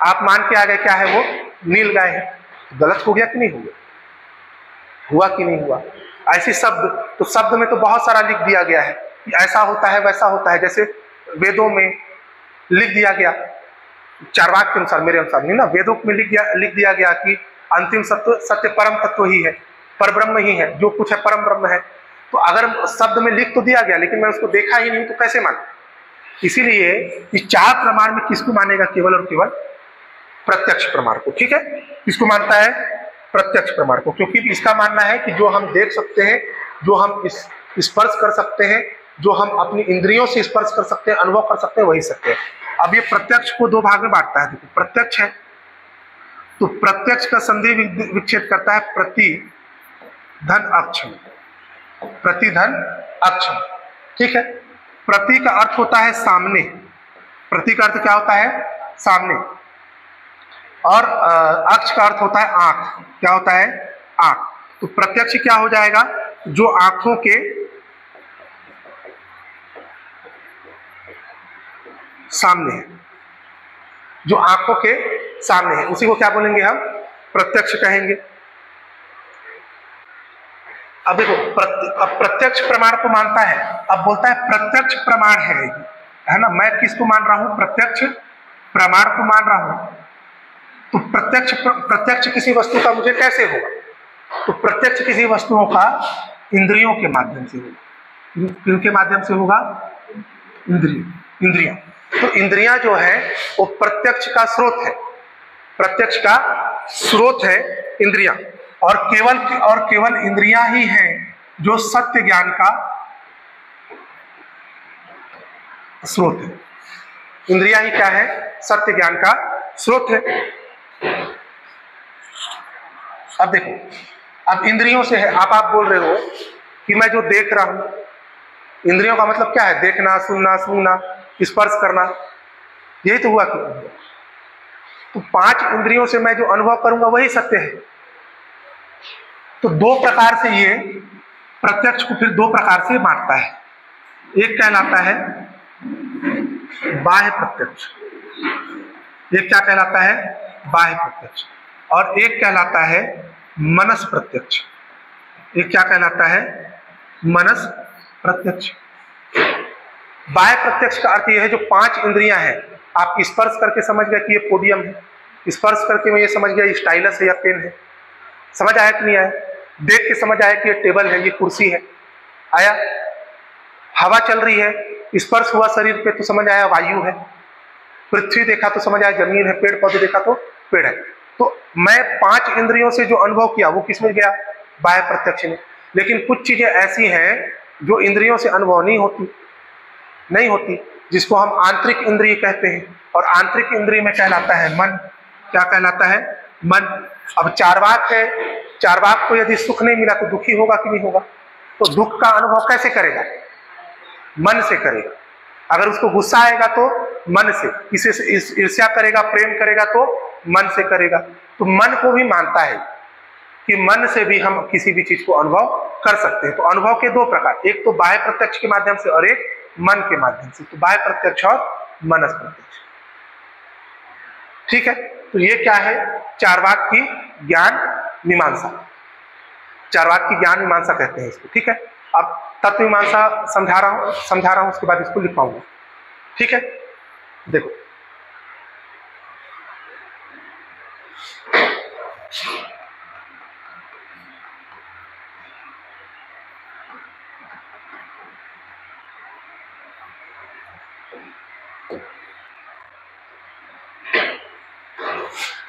आप मान के आ गए क्या है वो? नीलगाय है। गलत हो गया कि नहीं हो गया? हुआ कि नहीं हुआ? ऐसे शब्द, तो शब्द में तो बहुत सारा लिख दिया गया है कि ऐसा होता है वैसा होता है। जैसे वेदों में लिख दिया गया, चार्वाक के अनुसार, मेरे अनुसार नहीं ना, वेदों में लिख दिया गया कि अंतिम सत्य परम तत्व ही है, परब्रह्म ही है, जो कुछ है परम ब्रह्म है। तो अगर शब्द में लिख तो दिया गया लेकिन मैं उसको देखा ही नहीं तो कैसे माने? इसीलिए इस 4 प्रमाण में किसको मानेगा? केवल और केवल प्रत्यक्ष प्रमाण को। ठीक है, किसको मानता है? प्रत्यक्ष प्रमाण को। क्योंकि इसका मानना है कि जो हम देख सकते हैं, जो हम स्पर्श कर सकते हैं, जो हम अपनी इंद्रियों से स्पर्श कर सकते हैं, अनुभव कर सकते हैं, वही सत्य है। अब ये प्रत्यक्ष को 2 भाग में बांटता है। देखो, प्रत्यक्ष है तो प्रत्यक्ष का संधि विच्छेद करता है प्रतिधन अक्ष में, प्रतिधन अक्ष में। ठीक है, प्रति का अर्थ होता है सामने, प्रति का अर्थ क्या होता है? सामने। और अक्ष का अर्थ होता है आंख। क्या होता है? आंख। तो प्रत्यक्ष क्या हो जाएगा? जो आंखों के सामने है, जो आंखों के सामने है, उसी को क्या बोलेंगे हम? प्रत्यक्ष कहेंगे। अब देखो, प्रत्यक्ष प्रमाण को मानता है, अब बोलता है प्रत्यक्ष प्रमाण है ना। मैं किसको मान रहा हूं? प्रत्यक्ष प्रमाण को मान रहा हूं। तो प्रत्यक्ष किसी वस्तु का मुझे कैसे होगा? तो प्रत्यक्ष किसी वस्तुओं का इंद्रियों के माध्यम से होगा। किनके माध्यम से होगा? इंद्रियां। तो इंद्रियां जो है वो प्रत्यक्ष का स्रोत है, प्रत्यक्ष का स्रोत है इंद्रियां। और केवल इंद्रियां ही हैं जो सत्य ज्ञान का स्रोत है। इंद्रियां ही क्या है? सत्य ज्ञान का स्रोत है। अब देखो, अब इंद्रियों से है, आप बोल रहे हो कि मैं जो देख रहा हूं, इंद्रियों का मतलब क्या है? देखना, सुनना, सूंघना, स्पर्श करना, यही तो हुआ। तो 5 इंद्रियों से मैं जो अनुभव करूंगा वही सत्य है। तो 2 प्रकार से ये प्रत्यक्ष को फिर 2 प्रकार से बांटता है। एक कहलाता है बाह्य प्रत्यक्ष, एक क्या कहलाता है? बाह्य प्रत्यक्ष। और एक कहलाता है मनस प्रत्यक्ष। एक क्या कहलाता है? मनस प्रत्यक्ष। बाह्य प्रत्यक्ष का अर्थ यह है जो 5 इंद्रियां हैं, आप स्पर्श करके समझ गए कि ये पोडियम है, स्पर्श करके मैं ये समझ गया स्टाइलस है या पेन है, समझ आया कि नहीं आया? देख के समझ आया कि ये टेबल है, ये कुर्सी है, आया? हवा चल रही है, स्पर्श हुआ शरीर पे तो समझ आया वायु है, पृथ्वी देखा तो समझ आया जमीन है, पेड़ पौधे देखा तो पेड़ है। तो मैं 5 इंद्रियों से जो अनुभव किया वो किस में गया? बाह्य प्रत्यक्ष में। लेकिन कुछ चीजें ऐसी हैं जो इंद्रियों से अनुभव नहीं होती, जिसको हम आंतरिक इंद्रिय कहते हैं। और आंतरिक इंद्रिय में कहलाता है मन। क्या कहलाता है? मन। अब चार्वाक है, चार्वाक को यदि सुख नहीं मिला तो दुखी होगा कि नहीं होगा? तो दुख का अनुभव कैसे करेगा? मन से करेगा। अगर उसको गुस्सा आएगा तो मन से, किसी से ईर्ष्या करेगा, प्रेम करेगा तो मन से करेगा। तो मन को भी मानता है कि मन से भी हम किसी भी चीज को अनुभव कर सकते हैं। तो अनुभव के 2 प्रकार, एक तो बाह्य प्रत्यक्ष के माध्यम से और एक मन के माध्यम से। तो बाह्य प्रत्यक्ष और मनस प्रत्यक्ष, ठीक है। तो ये क्या है? चार्वाक की ज्ञान मीमांसा, चार्वाक की ज्ञान मीमांसा कहते हैं इसको, ठीक है। अब तत्व मीमांसा समझा रहा हूं, उसके बाद इसको लिख पाऊंगा, ठीक है। देखो,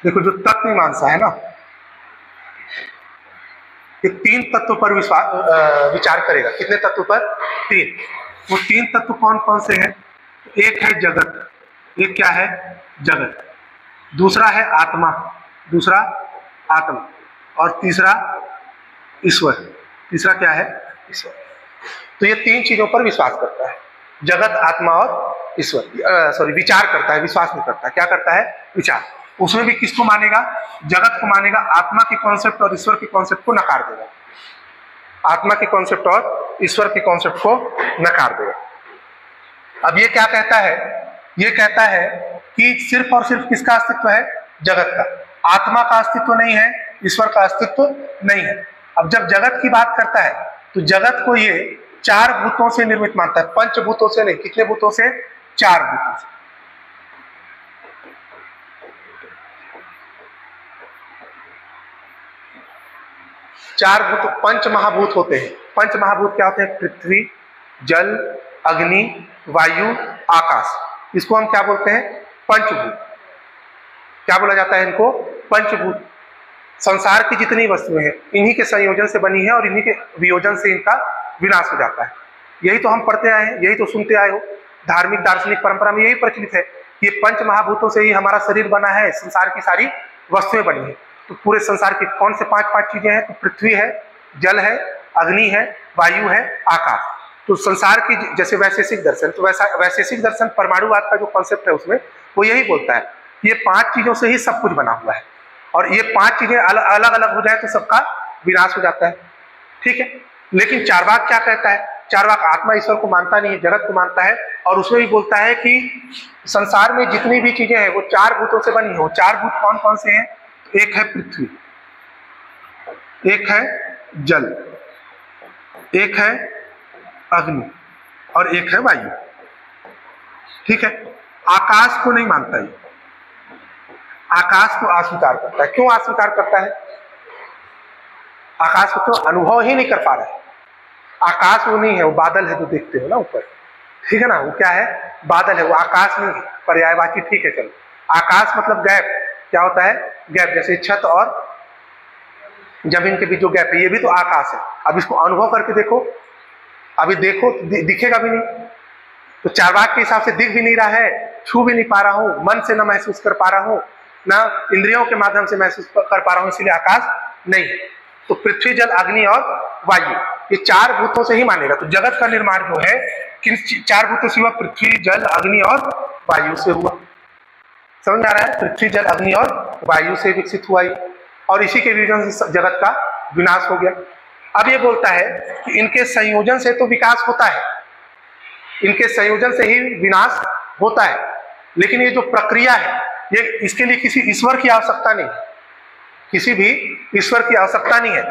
देखो जो तत्व मीमांसा है ना, ये 3 तत्व पर विचार करेगा। कितने तत्व पर? 3। वो 3 तत्व कौन कौन से हैं? एक है जगत, एक क्या है? जगत। दूसरा है आत्मा, दूसरा आत्मा, और तीसरा ईश्वर। तीसरा क्या है? ईश्वर। तो ये 3 चीजों पर विश्वास करता है, जगत, आत्मा और ईश्वर। विचार करता है, विश्वास नहीं करता। क्या करता है? विचार। उसमें भी किसको मानेगा? जगत को मानेगा, आत्मा के कॉन्सेप्ट और ईश्वर के कॉन्सेप्ट को नकार देगा। आत्मा के कॉन्सेप्ट और ईश्वर के कॉन्सेप्ट को नकार देगा। अब ये क्या कहता है? ये कहता है कि सिर्फ और सिर्फ किसका अस्तित्व है? जगत का। आत्मा का अस्तित्व नहीं है, ईश्वर का अस्तित्व नहीं है। अब जब जगत की बात करता है तो जगत को ये 4 भूतों से निर्मित मानता है, पंचभूतों से नहीं। कितने भूतों से? 4 भूतों से। चार भूत, पंच महाभूत होते हैं। पंच महाभूत क्या होते हैं? पृथ्वी, जल, अग्नि, वायु, आकाश। इसको हम क्या बोलते हैं? पंचभूत। क्या बोला जाता है इनको? पंचभूत। संसार की जितनी वस्तुएं हैं इन्हीं के संयोजन से बनी है और इन्हीं के वियोजन से इनका विनाश हो जाता है। यही तो हम पढ़ते आए हैं, यही तो सुनते आए हो। धार्मिक दार्शनिक परंपरा में यही प्रचलित है कि पंच महाभूतों से ही हमारा शरीर बना है, संसार की सारी वस्तुएं बनी है। तो पूरे संसार की कौन से 5 चीजें हैं? तो पृथ्वी है, जल है, अग्नि है, वायु है, आकाश। तो संसार की जैसे वैशेषिक दर्शन, तो वैसा वैशेषिक दर्शन परमाणुवाद का जो कॉन्सेप्ट है उसमें वो यही बोलता है, ये 5 चीजों से ही सब कुछ बना हुआ है और ये 5 चीजें अलग अलग हो जाए तो सबका विनाश हो जाता है, ठीक है। लेकिन चार्वाक क्या कहता है? चार्वाक आत्मा ईश्वर को मानता नहीं है, जगत को मानता है और उसमें भी बोलता है कि संसार में जितनी भी चीजें हैं वो 4 भूतों से बनी है। वो 4 भूत कौन कौन से हैं? एक है पृथ्वी, एक है जल, एक है अग्नि और एक है वायु, ठीक है। आकाश को नहीं मानता है, आकाश को अस्वीकार करता है। क्यों अस्वीकार करता है? आकाश को तो अनुभव ही नहीं कर पा रहा है। आकाश वो नहीं है, वो बादल है जो देखते हो ना ऊपर, ठीक है ना। वो क्या है? बादल है, वो आकाश नहीं है। पर्यायवाची ठीक है, चलो। आकाश मतलब गैप। क्या होता है? गैप। जैसे छत और जमीन के बीच जो गैप है, ये भी तो आकाश है। अब इसको अनुभव करके देखो, अभी देखो दिखेगा भी नहीं, तो चार्वाक के हिसाब से दिख भी नहीं रहा है, छू भी नहीं पा रहा हूं, मन से ना महसूस कर पा रहा हूं, ना इंद्रियों के माध्यम से महसूस कर पा रहा हूं, इसलिए आकाश नहीं है। तो पृथ्वी, जल, अग्नि और वायु, ये 4 भूतों से ही मानेगा। तो जगत का निर्माण जो है किन 4 भूतों से हुआ? पृथ्वी, जल, अग्नि और वायु से हुआ। समझ में आ रहा है? पृथ्वी, जल, अग्नि और वायु से विकसित हुआ ये, और इसी के विजन से जगत का विनाश हो गया। अब ये बोलता है कि इनके संयोजन से तो विकास होता है, इनके संयोजन से ही विनाश होता है, लेकिन ये जो प्रक्रिया है ये, इसके लिए किसी ईश्वर की आवश्यकता नहीं, किसी भी ईश्वर की आवश्यकता नहीं है।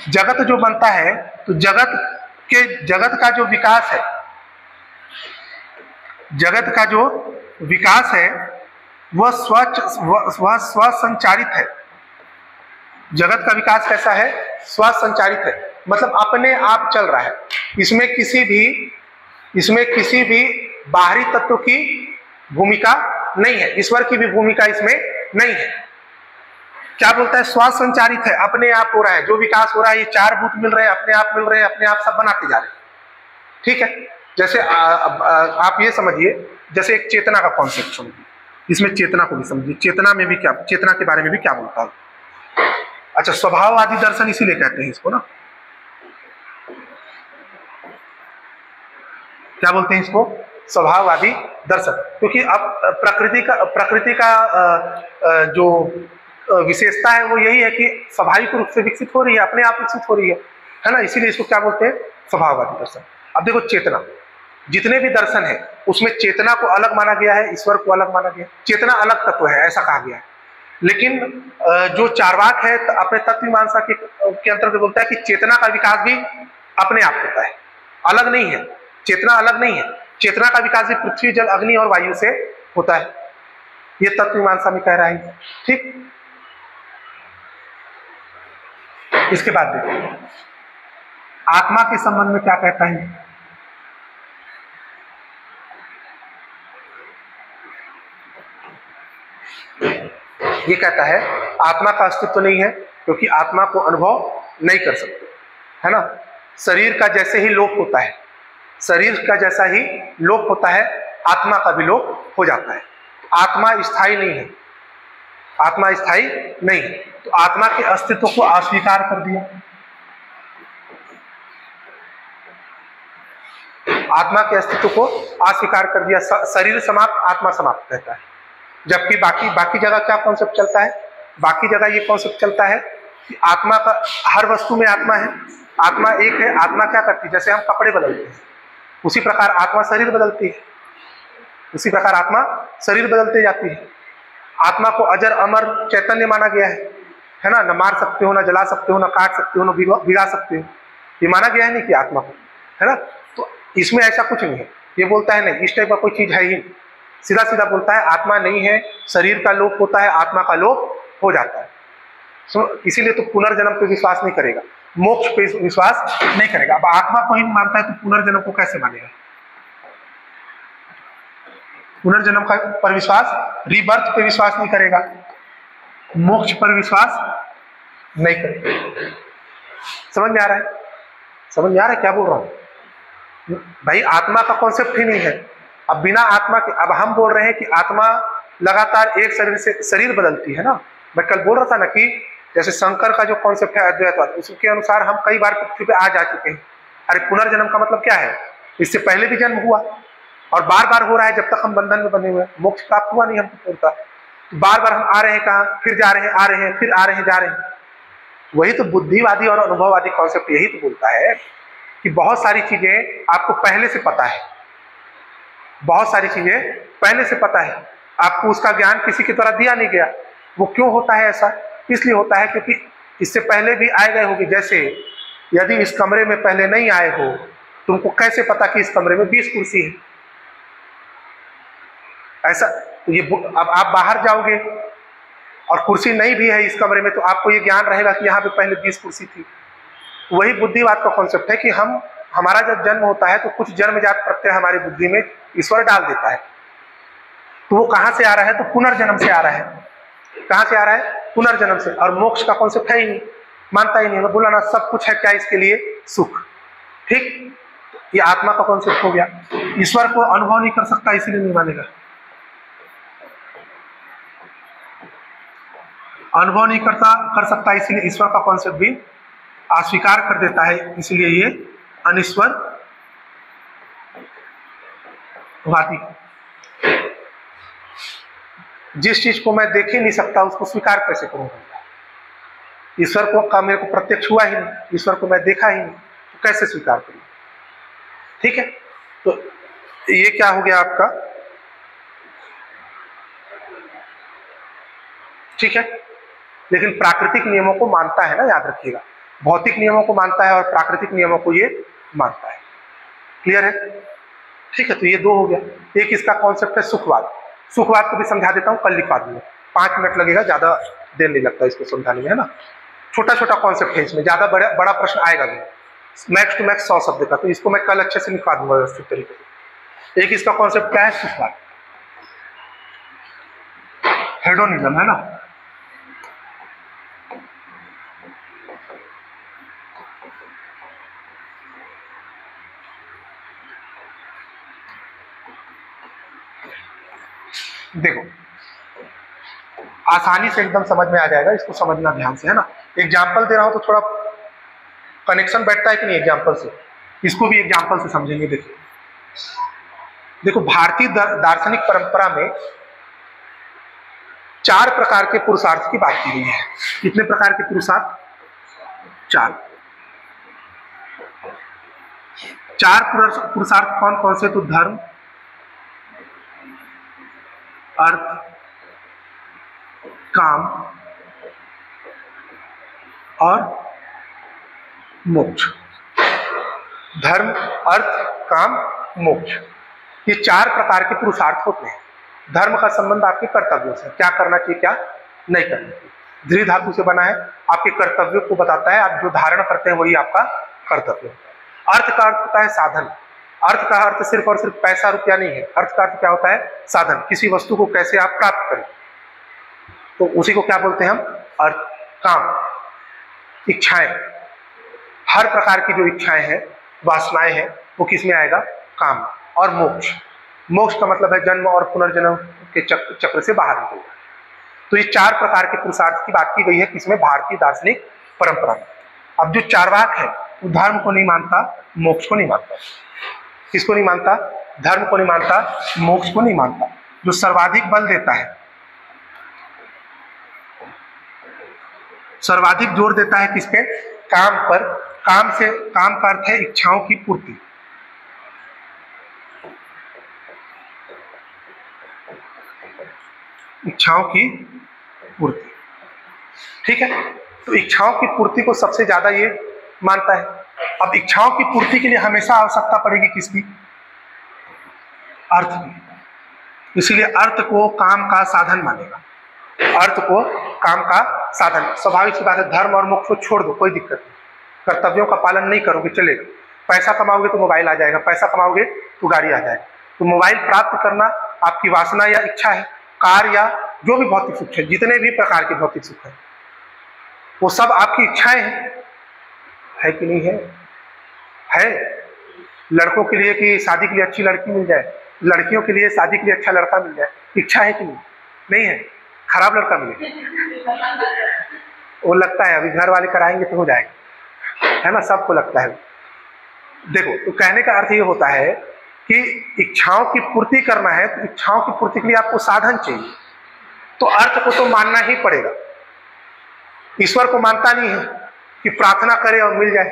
जगत जो बनता है तो जगत का जो विकास है, जगत का जो विकास है वह स्वसंचारित है। जगत का विकास कैसा है? स्वसंचारित है, मतलब अपने आप चल रहा है। इसमें किसी भी बाहरी तत्व की भूमिका नहीं है, ईश्वर की भी भूमिका इसमें नहीं है। क्या बोलता है? स्वसंचारित है, अपने आप हो रहा है। जो विकास हो रहा है, ये 4 भूत मिल रहे हैं, अपने आप मिल रहे हैं, अपने आप सब बनाते जा रहे हैं। ठीक है, जैसे आप ये समझिए, जैसे एक चेतना का कॉन्सेप्ट समझिए, इसमें चेतना को भी समझिए। चेतना में भी क्या, चेतना के बारे में भी क्या बोलता है? अच्छा, स्वभाववादी दर्शन इसीलिए कहते हैं इसको ना, क्या बोलते हैं इसको? स्वभाववादी दर्शन। क्योंकि अब प्रकृति का जो विशेषता है वो यही है कि स्वाभाविक रूप से विकसित हो रही है, अपने आप विकसित हो रही है ना, इसीलिए इसको क्या बोलते हैं? स्वभाववादी दर्शन। अब देखो, चेतना, जितने भी दर्शन है उसमें चेतना को अलग माना गया है, ईश्वर को अलग माना गया है। चेतना अलग तत्व है ऐसा कहा गया है, लेकिन जो चार्वाक है अपने तत्वमीमांसा के अंतर्गत बोलता है कि चेतना का विकास भी अपने आप होता है, अलग नहीं है। चेतना अलग नहीं है, चेतना का विकास भी पृथ्वी, जल, अग्नि और वायु से होता है, ये तत्वमीमांसा में कह रहा है। ठीक, इसके बाद देखो आत्मा के संबंध में क्या कहता है। ये कहता है आत्मा का अस्तित्व नहीं है, क्योंकि आत्मा को अनुभव नहीं कर सकते, है ना। शरीर का जैसे ही लोप होता है, शरीर का जैसा ही लोप होता है, आत्मा का भी लोप हो जाता है। आत्मा स्थायी नहीं है, आत्मा स्थायी नहीं है, तो आत्मा के अस्तित्व को अस्वीकार कर दिया। आत्मा के अस्तित्व को अस्वीकार कर दिया, शरीर समाप्त, आत्मा समाप्त रहता है। जबकि बाकी जगह क्या कॉन्सेप्ट चलता है? बाकी जगह ये कॉन्सेप्ट चलता है कि आत्मा का, हर वस्तु में आत्मा है, आत्मा एक है। आत्मा क्या करती है? जैसे हम कपड़े बदलते हैं, उसी प्रकार आत्मा शरीर बदलती है, उसी प्रकार आत्मा शरीर बदलते जाती है। आत्मा को अजर अमर चैतन्य माना गया है ना। न मार सकते हो, न जला सकते हो, न काट सकते हो, न भिगा सकते हो, ये माना गया है नहीं कि आत्मा को, है ना। तो इसमें ऐसा कुछ नहीं है। ये बोलता है नहीं, इस टाइप का कोई चीज है ही, सीधा सीधा बोलता है आत्मा नहीं है, शरीर का लोप होता है, आत्मा का लोप हो जाता है। इसीलिए तो पुनर्जन्म पे विश्वास नहीं करेगा, मोक्ष पे विश्वास नहीं करेगा। अब आत्मा को ही मानता है तो पुनर्जन्म को कैसे मानेगा? पुनर्जन्म का पर विश्वास, रीबर्थ पे विश्वास नहीं करेगा, मोक्ष पर विश्वास नहीं करेगा। समझ में आ रहा है? समझ में आ रहा है क्या बोल रहा हूं भाई? आत्मा का कॉन्सेप्ट ही नहीं है। अब बिना आत्मा के, अब हम बोल रहे हैं कि आत्मा लगातार एक शरीर से शरीर बदलती है ना। मैं कल बोल रहा था ना कि जैसे शंकर का जो कॉन्सेप्ट है अद्वैतवाद, उसके अनुसार हम कई बार पृथ्वी पे आ जा चुके हैं। अरे पुनर्जन्म का मतलब क्या है? इससे पहले भी जन्म हुआ और बार बार हो रहा है, जब तक हम बंधन में बने हुए हैं, मोक्ष प्राप्त हुआ नहीं हमको बोलता। तो बार बार हम आ रहे हैं, कहाँ, फिर जा रहे हैं, आ रहे हैं, फिर आ रहे हैं, जा रहे हैं। वही तो बुद्धिवादी और अनुभववादी कॉन्सेप्ट यही तो बोलता है कि बहुत सारी चीजें आपको पहले से पता है, बहुत सारी चीजें पहले से पता है, आपको उसका ज्ञान किसी के द्वारा दिया नहीं गया। वो क्यों होता है ऐसा? इसलिए होता है क्योंकि इससे पहले भी आए गए होंगे। जैसे यदि इस कमरे में पहले नहीं आए हो, तुमको कैसे पता कि इस कमरे में 20 कुर्सी है? ऐसा तो ये, अब आप बाहर जाओगे और कुर्सी नहीं भी है इस कमरे में, तो आपको ये ज्ञान रहेगा कि यहाँ पे पहले 20 कुर्सी थी। वही बुद्धिवाद का कॉन्सेप्ट है कि हमारा जब जन्म होता है तो कुछ जन्मजात प्रत्यय हमारी बुद्धि में ईश्वर डाल देता है। तो वो कहाँ से आ रहा है? तो पुनर्जन्म से आ रहा है। कहाँ से आ रहा है? पुनर्जन्म से। और मोक्ष का कॉन्सेप्ट है ही नहीं, मानता ही नहीं। मैं बोला ना, सब कुछ है क्या इसके लिए? सुख। ठीक, ये आत्मा का कॉन्सेप्ट हो गया। ईश्वर को अनुभव नहीं कर सकता इसीलिए नहीं मानेगा, अनुभव नहीं कर सकता इसीलिए ईश्वर का कॉन्सेप्ट भी अस्वीकार कर देता है, इसलिए ये अनिश्वरवादी। जिस चीज को मैं देख ही नहीं सकता उसको स्वीकार कैसे करूंगा? ईश्वर को का मेरे को प्रत्यक्ष हुआ ही नहीं, ईश्वर को मैं देखा ही नहीं, तो कैसे स्वीकार करूं? ठीक है, तो ये क्या हो गया आपका? ठीक है, लेकिन प्राकृतिक नियमों को मानता है ना, याद रखिएगा, भौतिक नियमों को मानता है और प्राकृतिक नियमों को ये मानता है। क्लियर है? ठीक है, तो ये दो हो गया। एक इसका कॉन्सेप्ट है सुखवाद। सुखवाद को भी समझा देता हूं, कल लिखवा दूंगा, 5 मिनट लगेगा, ज्यादा देर नहीं लगता इसको समझाने में, है ना। छोटा छोटा कॉन्सेप्ट है इसमें, ज्यादा बड़ा प्रश्न आएगा भी, मैक्स टू मैक्स 100 शब्द का, तो इसको मैं कल अच्छे से लिखवा दूंगा व्यवस्थित तरीके से। एक इसका कॉन्सेप्ट क्या है? सुखवाद, हेडोनिज्म, है ना। देखो, आसानी से एकदम समझ में आ जाएगा, इसको समझना ध्यान से, है ना। एग्जाम्पल दे रहा हूं तो थोड़ा कनेक्शन बैठता है कि नहीं एग्जाम्पल से, इसको भी एग्जाम्पल से समझेंगे। देखिए, देखो, भारतीय दार्शनिक परंपरा में 4 प्रकार के पुरुषार्थ की बात की गई है। कितने प्रकार के पुरुषार्थ? 4 पुरुषार्थ कौन कौन से? तो धर्म, अर्थ, काम और मोक्ष। धर्म, अर्थ, काम, मोक्ष, ये 4 प्रकार के पुरुषार्थ होते हैं। धर्म का संबंध आपके कर्तव्यों से, क्या करना चाहिए क्या नहीं करना चाहिए। धृ धातु से बना है, आपके कर्तव्यों को बताता है, आप जो धारण करते हैं वही आपका कर्तव्य होता है। अर्थ का अर्थ होता है साधन। अर्थ का अर्थ सिर्फ और सिर्फ पैसा रुपया नहीं है, अर्थ का अर्थ क्या होता है? साधन, किसी वस्तु को कैसे आप प्राप्त करें, तो उसी को क्या बोलते हैं हम? अर्थ। काम, इच्छाएं, हर प्रकार की जो इच्छाएं हैं, वासनाएं हैं, वो किस में आएगा? काम। और मोक्ष, मोक्ष का मतलब है जन्म और पुनर्जन्म के चक्र से बाहर निकलना। तो ये 4 प्रकार के पुरुषार्थ की बात की गई है किसमें? भारतीय दार्शनिक परंपरा में। अब जो चार्वाक है वो धर्म को नहीं मानता, मोक्ष को नहीं मानता। किसको नहीं मानता? धर्म को नहीं मानता, मोक्ष को नहीं मानता। जो सर्वाधिक बल देता है, सर्वाधिक जोर देता है किस पे? काम पर। काम से, काम का अर्थ है इच्छाओं की पूर्ति। इच्छाओं की पूर्ति, ठीक है। तो इच्छाओं की पूर्ति को सबसे ज्यादा ये मानता है। अब इच्छाओं की पूर्ति के लिए हमेशा आवश्यकता पड़ेगी किसकी? अर्थ की। इसीलिए अर्थ को काम का साधन मानेगा, अर्थ को काम का साधन। स्वाभाविक सी बात है, धर्म और मोक्ष को छोड़ दो, कोई दिक्कत नहीं, कर्तव्यों का पालन नहीं करोगे चलेगा। पैसा कमाओगे तो मोबाइल आ जाएगा, पैसा कमाओगे तो गाड़ी आ जाएगा। तो मोबाइल प्राप्त करना आपकी वासना या इच्छा है। कार या जो भी भौतिक सुख है, जितने भी प्रकार के भौतिक सुख है, वो सब आपकी इच्छाएं हैं, है कि नहीं है? है। लड़कों के लिए कि शादी के लिए अच्छी लड़की मिल जाए, लड़कियों के लिए शादी के लिए अच्छा लड़का मिल जाए, इच्छा है कि नहीं? नहीं है। खराब लड़का मिले, वो लगता है अभी घर वाले कराएंगे तो हो जाएगा, है ना, सबको लगता है। देखो, तो कहने का अर्थ ये होता है कि इच्छाओं की पूर्ति करना है, तो इच्छाओं की पूर्ति के लिए आपको साधन चाहिए। तो अर्थ को तो मानना ही पड़ेगा। ईश्वर को मानता नहीं है कि प्रार्थना करे और मिल जाए।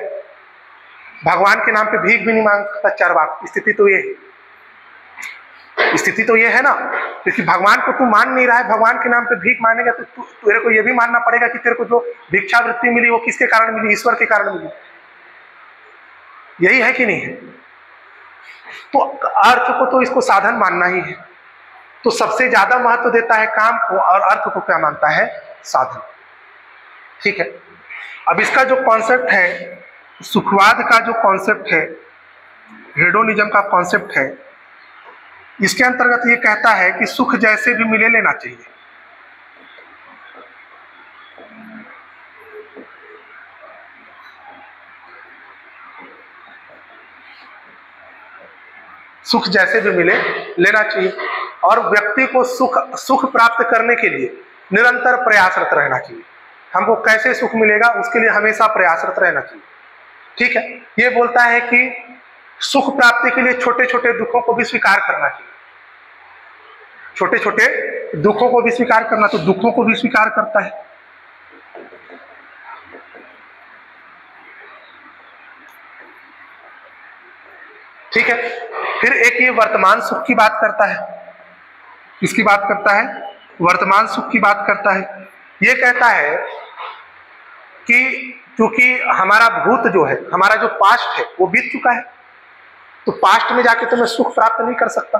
भगवान के नाम पे भीख भी नहीं मांगता चार्वाक। स्थिति तो ये है, स्थिति तो ये है ना, क्योंकि भगवान को तू मान नहीं रहा है, भगवान के नाम पे भीख मांगेगा तो तेरे को ये भी मानना पड़ेगा कि तेरे को जो भिक्षावृत्ति मिली वो किसके कारण मिली? ईश्वर के कारण मिली। यही है कि नहीं है? तो अर्थ को तो इसको साधन मानना ही है। तो सबसे ज्यादा महत्व देता है काम को, और अर्थ को क्या मानता है? साधन। ठीक है। अब इसका जो कॉन्सेप्ट है, सुखवाद का जो कॉन्सेप्ट है, हेडोनिज्म का कॉन्सेप्ट है, इसके अंतर्गत ये कहता है कि सुख जैसे भी मिले लेना चाहिए। सुख जैसे भी मिले लेना चाहिए, और व्यक्ति को सुख प्राप्त करने के लिए निरंतर प्रयासरत रहना चाहिए। हमको कैसे सुख मिलेगा उसके लिए हमेशा प्रयासरत रहना चाहिए। ठीक है, ये बोलता है कि सुख प्राप्ति के लिए छोटे छोटे दुखों को भी स्वीकार करना चाहिए। छोटे छोटे दुखों को भी स्वीकार करना, तो दुखों को भी स्वीकार करता है। ठीक है, फिर एक ये वर्तमान सुख की बात करता है। किसकी बात करता है? वर्तमान सुख की बात करता है। ये कहता है कि क्योंकि हमारा भूत जो है, हमारा जो पास्ट है वो बीत चुका है, तो पास्ट में जाके तो मैं सुख प्राप्त नहीं कर सकता।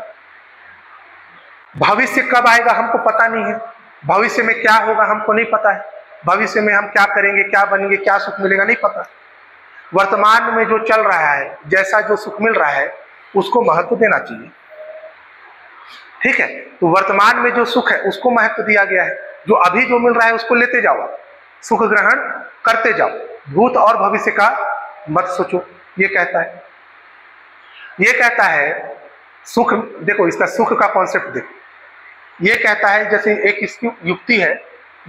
भविष्य कब आएगा हमको पता नहीं है, भविष्य में क्या होगा हमको नहीं पता है, भविष्य में हम क्या करेंगे, क्या बनेंगे, क्या सुख मिलेगा नहीं पता। वर्तमान में जो चल रहा है, जैसा जो सुख मिल रहा है उसको महत्व देना चाहिए। ठीक है, तो वर्तमान में जो सुख है उसको महत्व दिया गया है। जो अभी जो मिल रहा है उसको लेते जाओ, सुख ग्रहण करते जाओ, भूत और भविष्य का मत सोचो, ये कहता है। ये कहता है सुख, देखो इसका सुख का कॉन्सेप्ट देखो। ये कहता है, जैसे एक इसकी युक्ति है,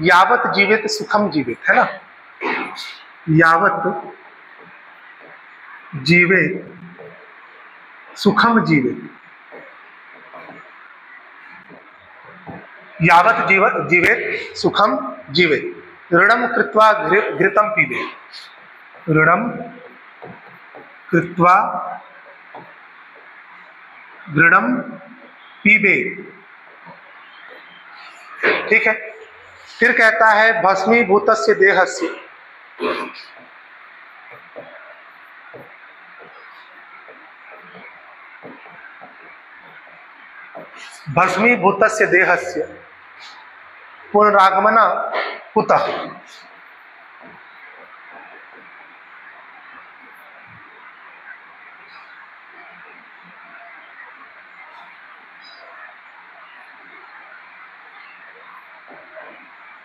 यावत जीवित सुखम जीवित, है ना, यावत जीवित सुखम जीवित, यावत जीवित सुखम जीवित, ऋणम कृत्वा घृतम पीबे, ऋणम कृत्वा घृणम पीबे। ठीक है, फिर कहता है भस्मीभूतस्य देहस्य, भस्मीभूतस्य देहस्य पुनरागमन कुतः,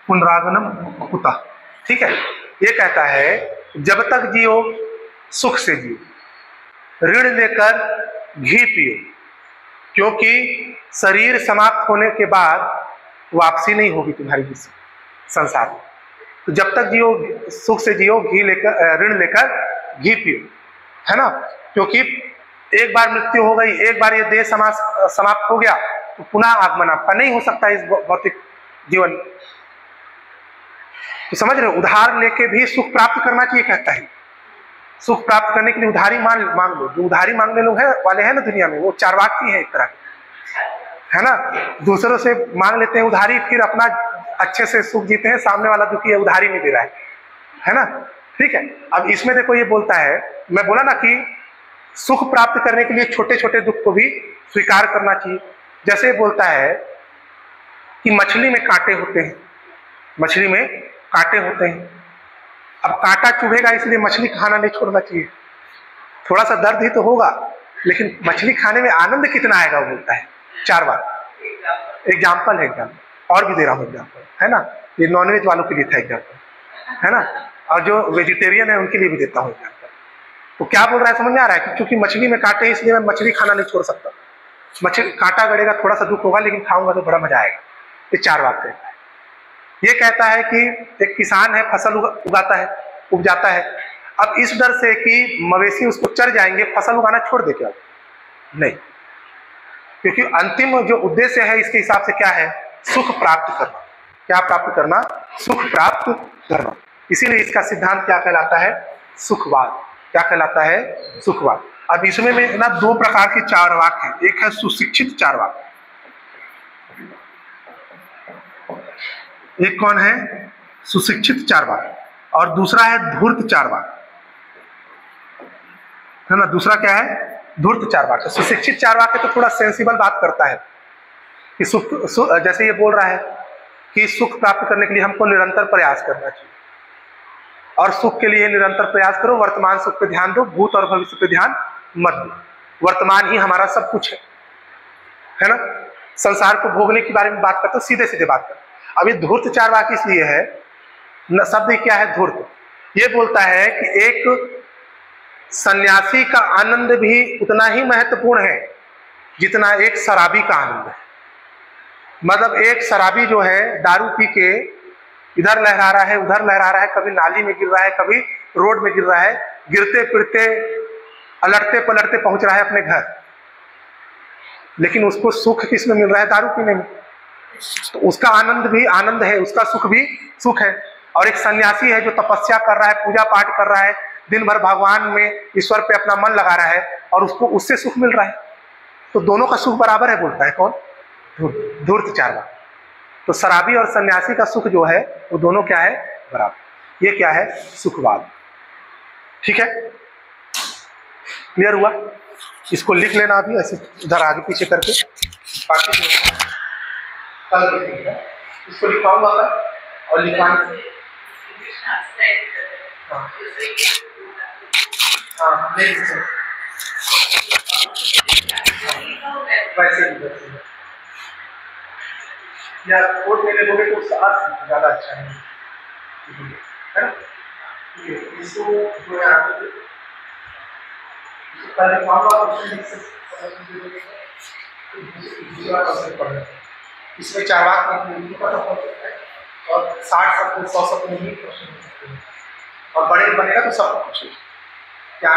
पुनरागमनम कुतः। ठीक है, ये कहता है जब तक जियो सुख से जियो, ऋण लेकर घी पियो, क्योंकि शरीर समाप्त होने के बाद वापसी नहीं होगी तुम्हारी किसी संसार में। तो जब तक जियो सुख से जियो, घी लेकर, ऋण लेकर घी पियो, है ना, क्योंकि एक बार मृत्यु हो गई, एक बार ये देह समाप्त हो गया तो पुनः आगमन आपका नहीं हो सकता इस भौतिक जीवन। तो समझ रहे हो, उधार लेके भी सुख प्राप्त करना चाहिए कहता है। सुख प्राप्त करने के लिए उधारी मांग लो। जो उधारी मांगने लोग हैं वाले हैं ना दुनिया में, वो चारवाकी है एक तरह, है ना, दूसरों से मांग लेते हैं उधारी, फिर अपना अच्छे से सुख जीते हैं, सामने वाला दुखी है, उधारी नहीं दे रहा है ना। ठीक है, अब इसमें देखो ये बोलता है, मैं बोला ना कि सुख प्राप्त करने के लिए छोटे छोटे दुख को भी स्वीकार करना चाहिए। जैसे बोलता है कि मछली में कांटे होते हैं, मछली में कांटे होते हैं, अब कांटा चुभेगा इसलिए मछली खाना नहीं छोड़ना चाहिए। थोड़ा सा दर्द ही तो होगा, लेकिन मछली खाने में आनंद कितना आएगा वो बोलता है। 4 बार एग्जाम्पल है, एग्जाम्पल और भी दे रहा हूँ एग्जाम्पल, है ना, ये नॉनवेज वालों के लिए था एग्जाम्पल, है ना, और जो वेजिटेरियन है उनके लिए भी देता हूँ एग्जाम्पल। तो क्या बोल रहा है समझ में आ रहा है कि क्योंकि मछली में कांटे हैं इसलिए मैं मछली खाना नहीं छोड़ सकता। मछली कांटा गड़ेगा, थोड़ा सा दुख होगा, लेकिन खाऊंगा तो बड़ा मजा आएगा। ये 4 बात कहता है। ये कहता है कि एक किसान है, फसल उगाता है, उपजाता है, अब इस डर से कि मवेशी उसको चर जाएंगे, फसल उगाना छोड़ दे क्या? नहीं, क्योंकि अंतिम जो उद्देश्य है इसके हिसाब से क्या है? सुख प्राप्त करना। क्या प्राप्त करना? सुख प्राप्त करना। इसीलिए इसका सिद्धांत क्या कहलाता है? सुखवाद। क्या कहलाता है? सुखवाद। अब इसमें में ना 2 प्रकार के चार्वाक हैं। एक है सुशिक्षित चार्वाक, एक कौन है? सुशिक्षित चार्वाक, और दूसरा है धूर्त चार्वाक, है ना। दूसरा क्या है? धूर्त चार्वाक। सुशिक्षित चार्वाक है तो थोड़ा सेंसिबल बात करता है कि जैसे ये बोल रहा है कि सुख प्राप्त करने के लिए हमको निरंतर प्रयास करना चाहिए, और सुख के लिए निरंतर प्रयास करो, वर्तमान सुख पे ध्यान दो, भूत और भविष्य पे ध्यान मत दो। वर्तमान ही हमारा सब कुछ है ना। संसार को भोगने के बारे में बात करते हो, सीधे सीधे बात करते। अब ये धूर्त चार्वाक इसलिए है, शब्द क्या है? धूर्त। ये बोलता है कि एक सन्यासी का आनंद भी उतना ही महत्वपूर्ण है जितना एक शराबी का आनंद है। मतलब एक शराबी जो है दारू पी के इधर लहरा रहा है, उधर लहरा रहा है, कभी नाली में गिर रहा है, कभी रोड में गिर रहा है, गिरते फिरते अलटते पलटते पहुंच रहा है अपने घर, लेकिन उसको सुख किस में मिल रहा है? दारू पीने में। तो उसका आनंद भी आनंद है, उसका सुख भी सुख है। और एक सन्यासी है जो तपस्या कर रहा है, पूजा पाठ कर रहा है, दिन भर भगवान में, ईश्वर पे अपना मन लगा रहा है और उसको उससे सुख मिल रहा है। तो दोनों का सुख बराबर है, बोलता है कौन? धूर्त चार्वाक। तो शराबी और सन्यासी का सुख जो है वो दोनों क्या है? बराबर। ये क्या है? सुखवाद। ठीक है, क्लियर हुआ? इसको लिख लेना अभी ऐसे इधर आगे पीछे करके, बाकी जो कल लिखेंगे। इसको लिखवाऊंगा कल और लिखवाएंगे। हाँ वैसे या कोड में लिखोगे तो उसका अर्थ ज्यादा अच्छा है ना? इसको जो है कल लिखवाऊंगा इसमें चार्वाक में और 60 शब्द 100 शब्द में ही प्रश्न हो सकते हैं, और बड़े बनेगा तो सब कुछ क्या